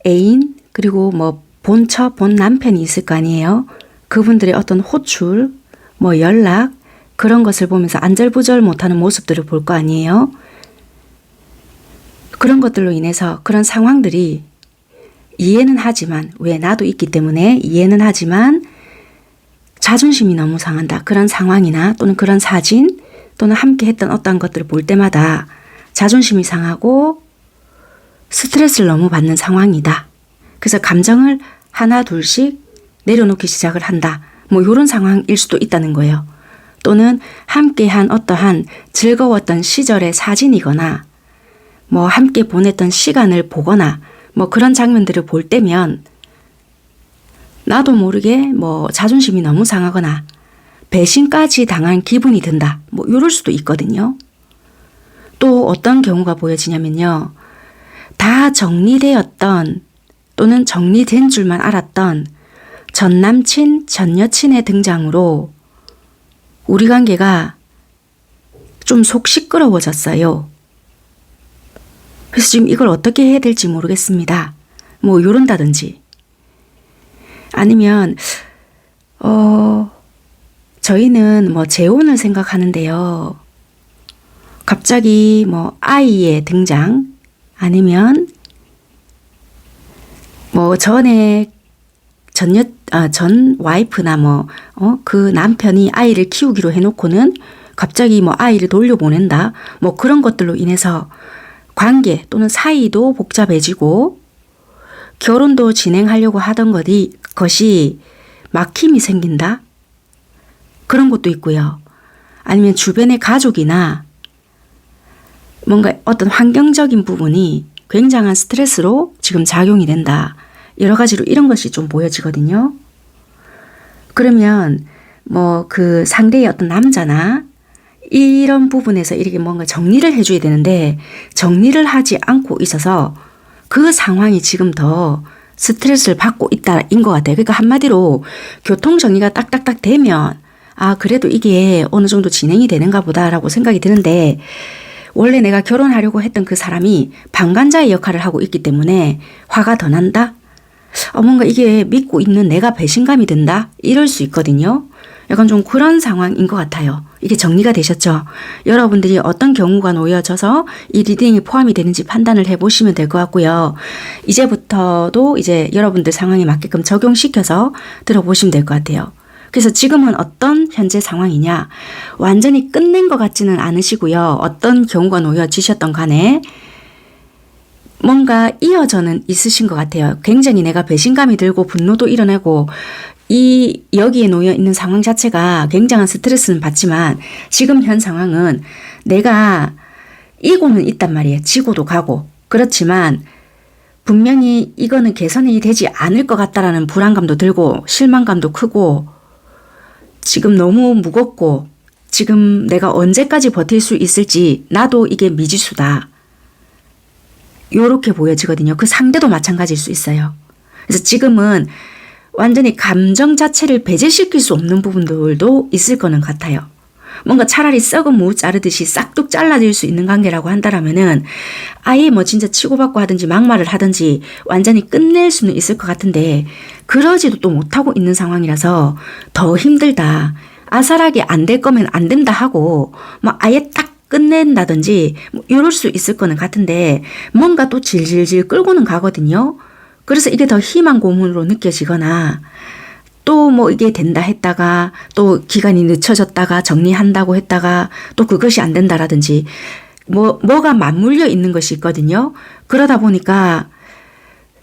애인 그리고 뭐 본처, 본 남편이 있을 거 아니에요. 그분들의 어떤 호출, 뭐 연락 그런 것을 보면서 안절부절 못하는 모습들을 볼 거 아니에요. 그런 것들로 인해서 그런 상황들이 이해는 하지만 왜 나도 있기 때문에 이해는 하지만 자존심이 너무 상한다. 그런 상황이나 또는 그런 사진 또는 함께 했던 어떤 것들을 볼 때마다 자존심이 상하고 스트레스를 너무 받는 상황이다. 그래서 감정을 하나 둘씩 내려놓기 시작을 한다. 뭐 이런 상황일 수도 있다는 거예요. 또는 함께한 어떠한 즐거웠던 시절의 사진이거나 뭐 함께 보냈던 시간을 보거나 뭐 그런 장면들을 볼 때면 나도 모르게 뭐 자존심이 너무 상하거나 배신까지 당한 기분이 든다. 뭐 이럴 수도 있거든요. 또 어떤 경우가 보여지냐면요. 다 정리되었던 또는 정리된 줄만 알았던 전 남친, 전 여친의 등장으로 우리 관계가 좀 속 시끄러워졌어요. 그래서 지금 이걸 어떻게 해야 될지 모르겠습니다. 뭐 요런다든지 아니면 저희는 뭐 재혼을 생각하는데요. 갑자기 뭐 아이의 등장 아니면 뭐 전에 전 와이프나 그 남편이 아이를 키우기로 해놓고는 갑자기 뭐 아이를 돌려보낸다. 뭐 그런 것들로 인해서 관계 또는 사이도 복잡해지고 결혼도 진행하려고 하던 것이 막힘이 생긴다. 그런 것도 있고요. 아니면 주변의 가족이나 뭔가 어떤 환경적인 부분이 굉장한 스트레스로 지금 작용이 된다. 여러 가지로 이런 것이 좀 보여지거든요. 그러면 뭐 그 상대의 어떤 남자나 이런 부분에서 이렇게 뭔가 정리를 해줘야 되는데 정리를 하지 않고 있어서 그 상황이 지금 더 스트레스를 받고 있다인 것 같아요. 그러니까 한마디로 교통정리가 딱딱딱 되면 아 그래도 이게 어느 정도 진행이 되는가 보다라고 생각이 드는데 원래 내가 결혼하려고 했던 그 사람이 방관자의 역할을 하고 있기 때문에 화가 더 난다? 뭔가 이게 믿고 있는 내가 배신감이 든다? 이럴 수 있거든요. 약간 좀 그런 상황인 것 같아요. 이게 정리가 되셨죠? 여러분들이 어떤 경우가 놓여져서 이 리딩이 포함이 되는지 판단을 해보시면 될 것 같고요. 이제부터도 이제 여러분들 상황에 맞게끔 적용시켜서 들어보시면 될 것 같아요. 그래서 지금은 어떤 현재 상황이냐? 완전히 끝낸 것 같지는 않으시고요. 어떤 경우가 놓여지셨던 간에 뭔가 이어져는 있으신 것 같아요. 굉장히 내가 배신감이 들고 분노도 일어나고 여기에 놓여 있는 상황 자체가 굉장한 스트레스는 받지만 지금 현 상황은 내가 이고는 있단 말이에요. 지고도 가고. 그렇지만 분명히 이거는 개선이 되지 않을 것 같다라는 불안감도 들고 실망감도 크고 지금 너무 무겁고 지금 내가 언제까지 버틸 수 있을지 나도 이게 미지수다. 요렇게 보여지거든요. 그 상대도 마찬가지일 수 있어요. 그래서 지금은 완전히 감정 자체를 배제시킬 수 없는 부분들도 있을 거는 같아요. 뭔가 차라리 썩은 무 자르듯이 싹둑 잘라질 수 있는 관계라고 한다라면은 아예 뭐 진짜 치고받고 하든지 막말을 하든지 완전히 끝낼 수는 있을 것 같은데 그러지도 또 못하고 있는 상황이라서 더 힘들다. 아슬하게 안 될 거면 안 된다 하고 뭐 아예 딱 끝낸다든지 뭐 이럴 수 있을 거는 같은데 뭔가 또 질질질 끌고는 가거든요. 그래서 이게 더 희망 고문으로 느껴지거나 또 뭐 이게 된다 했다가 또 기간이 늦춰졌다가 정리한다고 했다가 또 그것이 안 된다라든지 뭐가 맞물려 있는 것이 있거든요. 그러다 보니까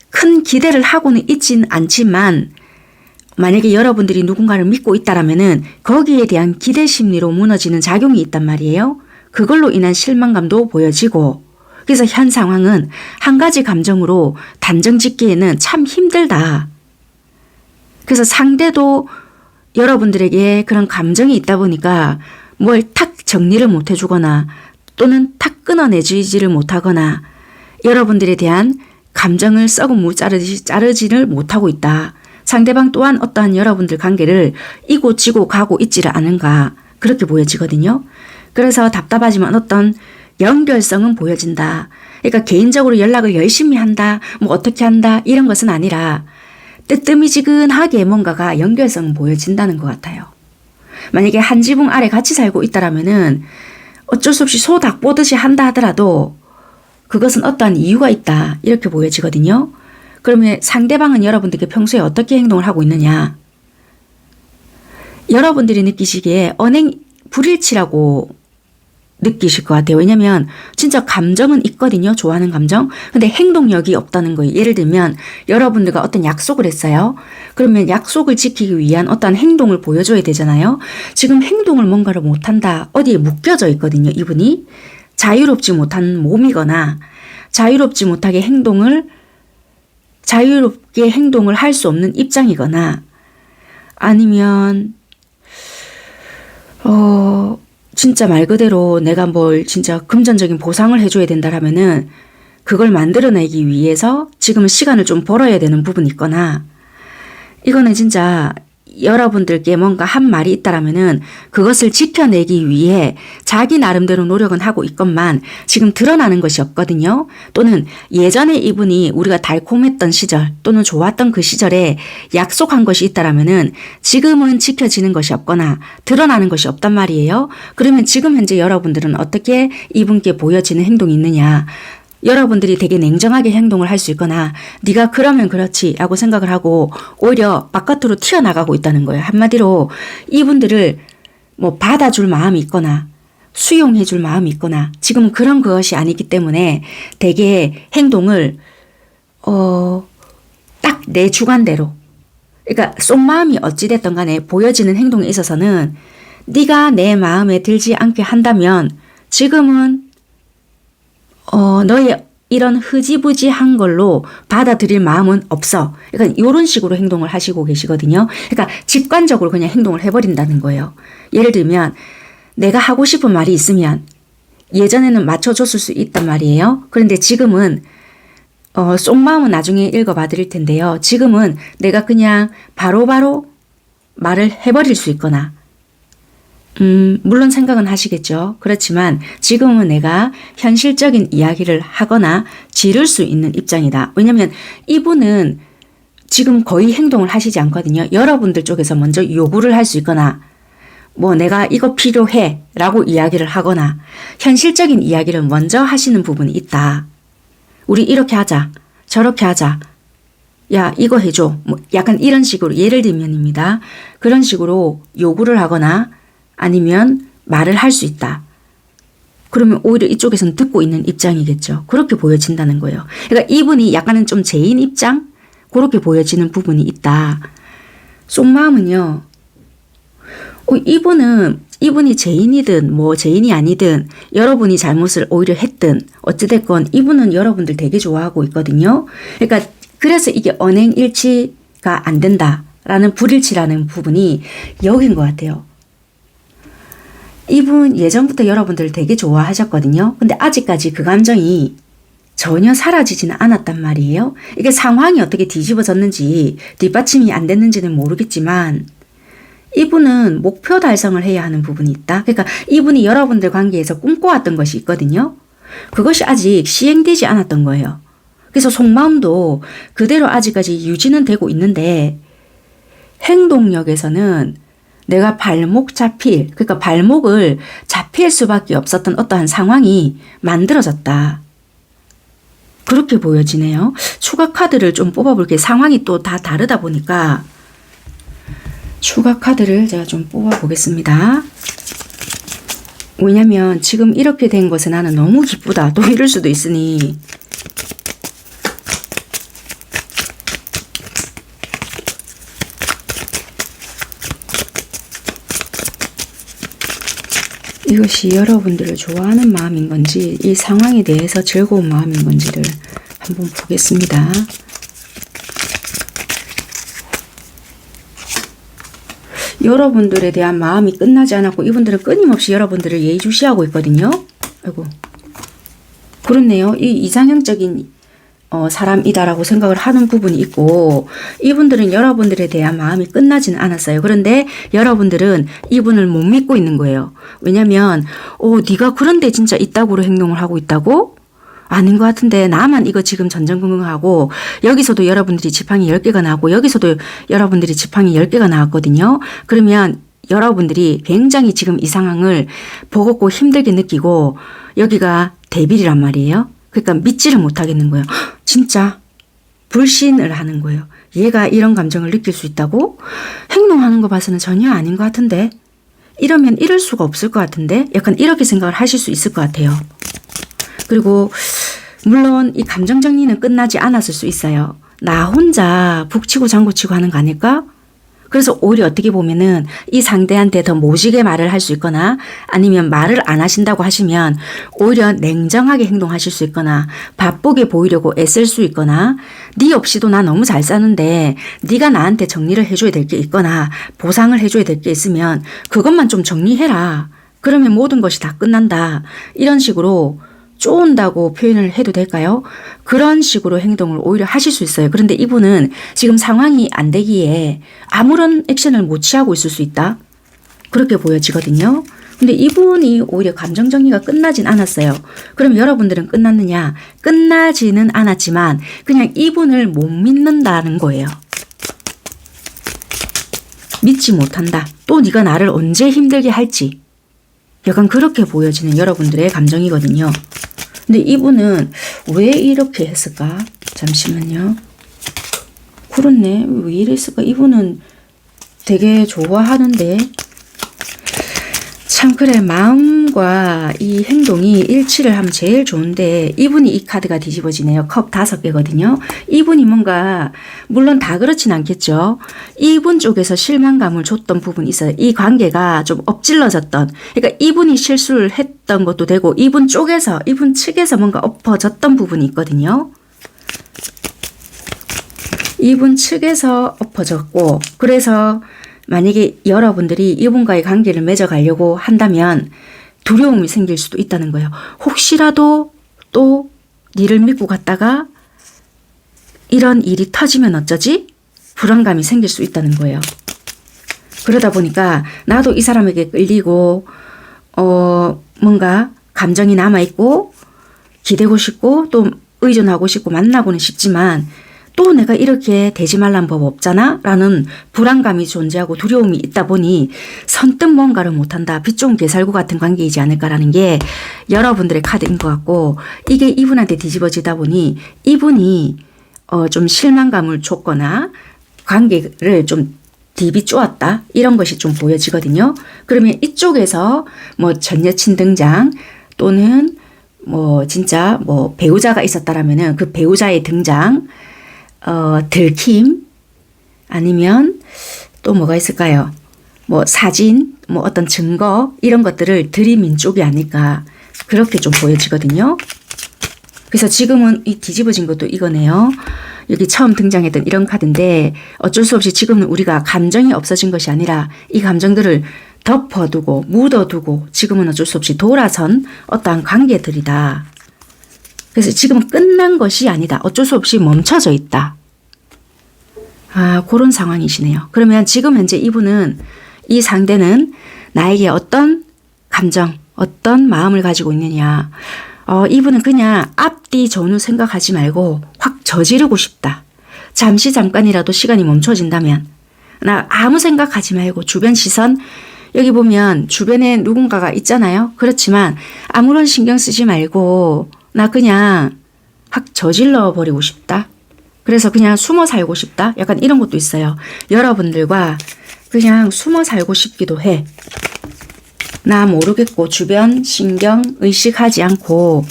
큰 기대를 하고는 있진 않지만 만약에 여러분들이 누군가를 믿고 있다라면은 거기에 대한 기대 심리로 무너지는 작용이 있단 말이에요. 그걸로 인한 실망감도 보여지고 그래서 현 상황은 한 가지 감정으로 단정 짓기에는 참 힘들다. 그래서 상대도 여러분들에게 그런 감정이 있다 보니까 뭘 탁 정리를 못 해주거나 또는 탁 끊어내지를 못하거나 여러분들에 대한 감정을 썩은 무 자르지를 못하고 있다. 상대방 또한 어떠한 여러분들 관계를 이고 지고 가고 있지를 않은가 그렇게 보여지거든요. 그래서 답답하지만 어떤 연결성은 보여진다. 그러니까 개인적으로 연락을 열심히 한다. 뭐 어떻게 한다. 이런 것은 아니라 뜨뜨미지근하게 뭔가가 연결성은 보여진다는 것 같아요. 만약에 한 지붕 아래 같이 살고 있다라면은 어쩔 수 없이 소 닭 보듯이 한다 하더라도 그것은 어떠한 이유가 있다. 이렇게 보여지거든요. 그러면 상대방은 여러분들께 평소에 어떻게 행동을 하고 있느냐. 여러분들이 느끼시기에 언행 불일치라고 느끼실 것 같아요. 왜냐면 진짜 감정은 있거든요. 좋아하는 감정. 근데 행동력이 없다는 거예요. 예를 들면 여러분들과 어떤 약속을 했어요. 그러면 약속을 지키기 위한 어떤 행동을 보여줘야 되잖아요. 지금 행동을 뭔가를 못한다. 어디에 묶여져 있거든요. 이분이 자유롭지 못한 몸이거나 자유롭게 행동을 할 수 없는 입장이거나 아니면 진짜 말 그대로 내가 뭘 진짜 금전적인 보상을 해줘야 된다라면은 그걸 만들어내기 위해서 지금 시간을 좀 벌어야 되는 부분이 있거나 이거는 진짜 여러분들께 뭔가 한 말이 있다라면은 그것을 지켜내기 위해 자기 나름대로 노력은 하고 있건만 지금 드러나는 것이 없거든요. 또는 예전에 이분이 우리가 달콤했던 시절 또는 좋았던 그 시절에 약속한 것이 있다라면은 지금은 지켜지는 것이 없거나 드러나는 것이 없단 말이에요. 그러면 지금 현재 여러분들은 어떻게 이분께 보여지는 행동이 있느냐. 여러분들이 되게 냉정하게 행동을 할 수 있거나 네가 그러면 그렇지 라고 생각을 하고 오히려 바깥으로 튀어나가고 있다는 거예요. 한마디로 이분들을 뭐 받아줄 마음이 있거나 수용해줄 마음이 있거나 지금 그런 것이 아니기 때문에 되게 행동을 딱 내 주관대로 그러니까 속마음이 어찌됐든 간에 보여지는 행동에 있어서는 네가 내 마음에 들지 않게 한다면 지금은 너의 이런 흐지부지한 걸로 받아들일 마음은 없어. 그러니까 이런 식으로 행동을 하시고 계시거든요. 그러니까 직관적으로 그냥 행동을 해버린다는 거예요. 예를 들면 내가 하고 싶은 말이 있으면 예전에는 맞춰줬을 수 있단 말이에요. 그런데 지금은 속마음은 나중에 읽어봐 드릴 텐데요. 지금은 내가 그냥 바로바로 말을 해버릴 수 있거나 물론 생각은 하시겠죠. 그렇지만 지금은 내가 현실적인 이야기를 하거나 지를 수 있는 입장이다. 왜냐하면 이분은 지금 거의 행동을 하시지 않거든요. 여러분들 쪽에서 먼저 요구를 할 수 있거나 뭐 내가 이거 필요해 라고 이야기를 하거나 현실적인 이야기를 먼저 하시는 부분이 있다. 우리 이렇게 하자. 저렇게 하자. 야, 이거 해줘. 뭐 약간 이런 식으로 예를 들면입니다. 그런 식으로 요구를 하거나 아니면 말을 할 수 있다. 그러면 오히려 이쪽에서는 듣고 있는 입장이겠죠. 그렇게 보여진다는 거예요. 그러니까 이분이 약간은 좀 제인 입장? 그렇게 보여지는 부분이 있다. 속마음은요. 이분이 제인이든 뭐 제인이 아니든 여러분이 잘못을 오히려 했든 어찌됐건 이분은 여러분들 되게 좋아하고 있거든요. 그러니까 그래서 이게 언행일치가 안 된다라는 불일치라는 부분이 여긴 것 같아요. 이분 예전부터 여러분들 되게 좋아하셨거든요. 근데 아직까지 그 감정이 전혀 사라지지는 않았단 말이에요. 이게 상황이 어떻게 뒤집어졌는지 뒷받침이 안 됐는지는 모르겠지만 이분은 목표 달성을 해야 하는 부분이 있다. 그러니까 이분이 여러분들 관계에서 꿈꿔왔던 것이 있거든요. 그것이 아직 시행되지 않았던 거예요. 그래서 속마음도 그대로 아직까지 유지는 되고 있는데 행동력에서는 내가 그러니까 발목을 잡힐 수밖에 없었던 어떠한 상황이 만들어졌다. 그렇게 보여지네요. 추가 카드를 좀 뽑아볼게요. 상황이 또 다 다르다 보니까 추가 카드를 제가 좀 뽑아보겠습니다. 왜냐면 지금 이렇게 된 것은 나는 너무 기쁘다. 또 이럴 수도 있으니 이것이 여러분들을 좋아하는 마음인 건지 이 상황에 대해서 즐거운 마음인 건지를 한번 보겠습니다. 여러분들에 대한 마음이 끝나지 않았고 이분들은 끊임없이 여러분들을 예의주시하고 있거든요. 아이고, 그렇네요. 이 이상형적인 사람이다라고 생각을 하는 부분이 있고 이분들은 여러분들에 대한 마음이 끝나지는 않았어요. 그런데 여러분들은 이분을 못 믿고 있는 거예요. 왜냐면 네가 그런데 진짜 이따구로 행동을 하고 있다고? 아닌 것 같은데 나만 이거 지금 전전긍긍하고 여기서도 여러분들이 지팡이 10개가 나왔고 여기서도 여러분들이 지팡이 10개가 나왔거든요. 그러면 여러분들이 굉장히 지금 이 상황을 버겁고 힘들게 느끼고 여기가 대빌이란 말이에요. 그러니까 믿지를 못하겠는 거예요. 진짜 불신을 하는 거예요. 얘가 이런 감정을 느낄 수 있다고? 행동하는 거 봐서는 전혀 아닌 것 같은데 이러면 이럴 수가 없을 것 같은데 약간 이렇게 생각을 하실 수 있을 것 같아요. 그리고 물론 이 감정 정리는 끝나지 않았을 수 있어요. 나 혼자 북치고 장구치고 하는 거 아닐까? 그래서 오히려 어떻게 보면은 이 상대한테 더 모시게 말을 할 수 있거나 아니면 말을 안 하신다고 하시면 오히려 냉정하게 행동하실 수 있거나 바쁘게 보이려고 애쓸 수 있거나 네 없이도 나 너무 잘 사는데 네가 나한테 정리를 해줘야 될 게 있거나 보상을 해줘야 될 게 있으면 그것만 좀 정리해라. 그러면 모든 것이 다 끝난다. 이런 식으로 쪼은다고 표현을 해도 될까요? 그런 식으로 행동을 오히려 하실 수 있어요. 그런데 이분은 지금 상황이 안 되기에 아무런 액션을 못 취하고 있을 수 있다. 그렇게 보여지거든요. 근데 이분이 오히려 감정 정리가 끝나진 않았어요. 그럼 여러분들은 끝났느냐? 끝나지는 않았지만 그냥 이분을 못 믿는다는 거예요. 믿지 못한다. 또 네가 나를 언제 힘들게 할지. 약간 그렇게 보여지는 여러분들의 감정이거든요. 근데 이분은 왜 이렇게 했을까? 잠시만요. 그렇네. 왜 이랬을까? 이분은 되게 좋아하는데 참 그래 마음과 이 행동이 일치를 하면 제일 좋은데 이분이 이 카드가 뒤집어지네요. 컵 5개거든요. 이분이 뭔가 물론 다 그렇진 않겠죠. 이분 쪽에서 실망감을 줬던 부분이 있어요. 이 관계가 좀 엎질러졌던 그러니까 이분이 실수를 했던 것도 되고 이분 측에서 뭔가 엎어졌던 부분이 있거든요. 이분 측에서 엎어졌고 그래서 만약에 여러분들이 이분과의 관계를 맺어가려고 한다면 두려움이 생길 수도 있다는 거예요. 혹시라도 또 니를 믿고 갔다가 이런 일이 터지면 어쩌지? 불안감이 생길 수 있다는 거예요. 그러다 보니까 나도 이 사람에게 끌리고 뭔가 감정이 남아있고 기대고 싶고 또 의존하고 싶고 만나고는 싶지만 또 내가 이렇게 되지 말란 법 없잖아? 라는 불안감이 존재하고 두려움이 있다 보니 선뜻 뭔가를 못한다. 빚 좋은 개살구 같은 관계이지 않을까라는 게 여러분들의 카드인 것 같고, 이게 이분한테 뒤집어지다 보니 이분이 좀 실망감을 줬거나 관계를 좀 딥이 쪼았다, 이런 것이 좀 보여지거든요. 그러면 이쪽에서 뭐 전 여친 등장 또는 뭐 진짜 뭐 배우자가 있었다라면은 그 배우자의 등장, 들킴, 아니면 또 뭐가 있을까요? 뭐 사진, 뭐 어떤 증거, 이런 것들을 들이민 쪽이 아닐까, 그렇게 좀 보여지거든요. 그래서 지금은 이 뒤집어진 것도 이거네요. 여기 처음 등장했던 이런 카드인데, 어쩔 수 없이 지금은 우리가 감정이 없어진 것이 아니라 이 감정들을 덮어두고 묻어두고 지금은 어쩔 수 없이 돌아선 어떠한 관계들이다. 그래서 지금은 끝난 것이 아니다. 어쩔 수 없이 멈춰져 있다. 그런 상황이시네요. 그러면 지금 현재 이분은, 이 상대는 나에게 어떤 감정, 어떤 마음을 가지고 있느냐. 이분은 그냥 앞뒤 전후 생각하지 말고 확 저지르고 싶다. 잠시 잠깐이라도 시간이 멈춰진다면, 나 아무 생각하지 말고 주변 시선, 여기 보면 주변에 누군가가 있잖아요. 그렇지만 아무런 신경 쓰지 말고 나 그냥 확 저질러 버리고 싶다. 그래서 그냥 숨어 살고 싶다. 약간 이런 것도 있어요. 여러분들과 그냥 숨어 살고 싶기도 해. 나 모르겠고 주변 신경 의식하지 않고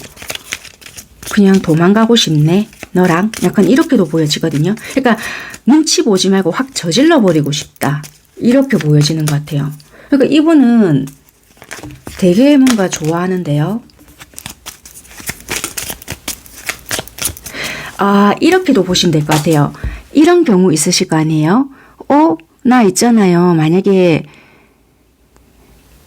그냥 도망가고 싶네. 너랑 약간 이렇게도 보여지거든요. 그러니까 눈치 보지 말고 확 저질러 버리고 싶다. 이렇게 보여지는 것 같아요. 그러니까 이분은 되게 뭔가 좋아하는데요. 이렇게도 보시면 될 것 같아요. 이런 경우 있으실 거 아니에요? 나 있잖아요. 만약에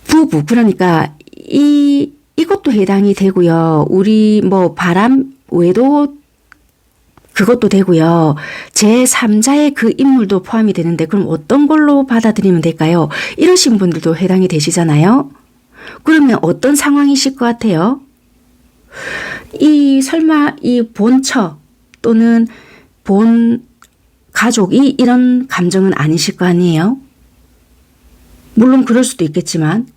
부부, 그러니까 이것도 해당이 되고요. 우리 뭐 바람 외도 그것도 되고요. 제3자의 그 인물도 포함이 되는데 그럼 어떤 걸로 받아들이면 될까요? 이러신 분들도 해당이 되시잖아요. 그러면 어떤 상황이실 것 같아요? 설마 이 본처 또는 본 가족이 이런 감정은 아니실 거 아니에요? 물론 그럴 수도 있겠지만,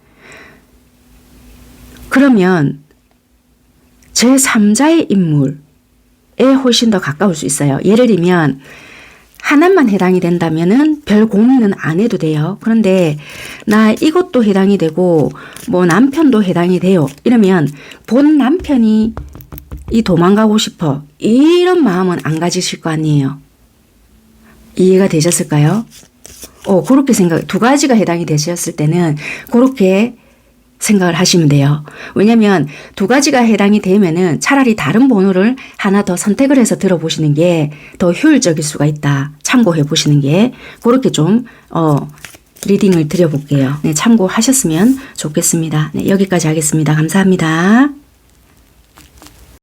그러면 제3자의 인물에 훨씬 더 가까울 수 있어요. 예를 들면 하나만 해당이 된다면은 별 고민은 안 해도 돼요. 그런데 나 이것도 해당이 되고 뭐 남편도 해당이 돼요. 이러면 본 남편이 도망가고 싶어, 이런 마음은 안 가지실 거 아니에요. 이해가 되셨을까요? 그렇게 두 가지가 해당이 되셨을 때는 그렇게 생각을 하시면 돼요. 왜냐면 두 가지가 해당이 되면은 차라리 다른 번호를 하나 더 선택을 해서 들어보시는 게 더 효율적일 수가 있다. 참고해 보시는 게, 그렇게 좀 리딩을 드려볼게요. 네, 참고하셨으면 좋겠습니다. 네, 여기까지 하겠습니다. 감사합니다.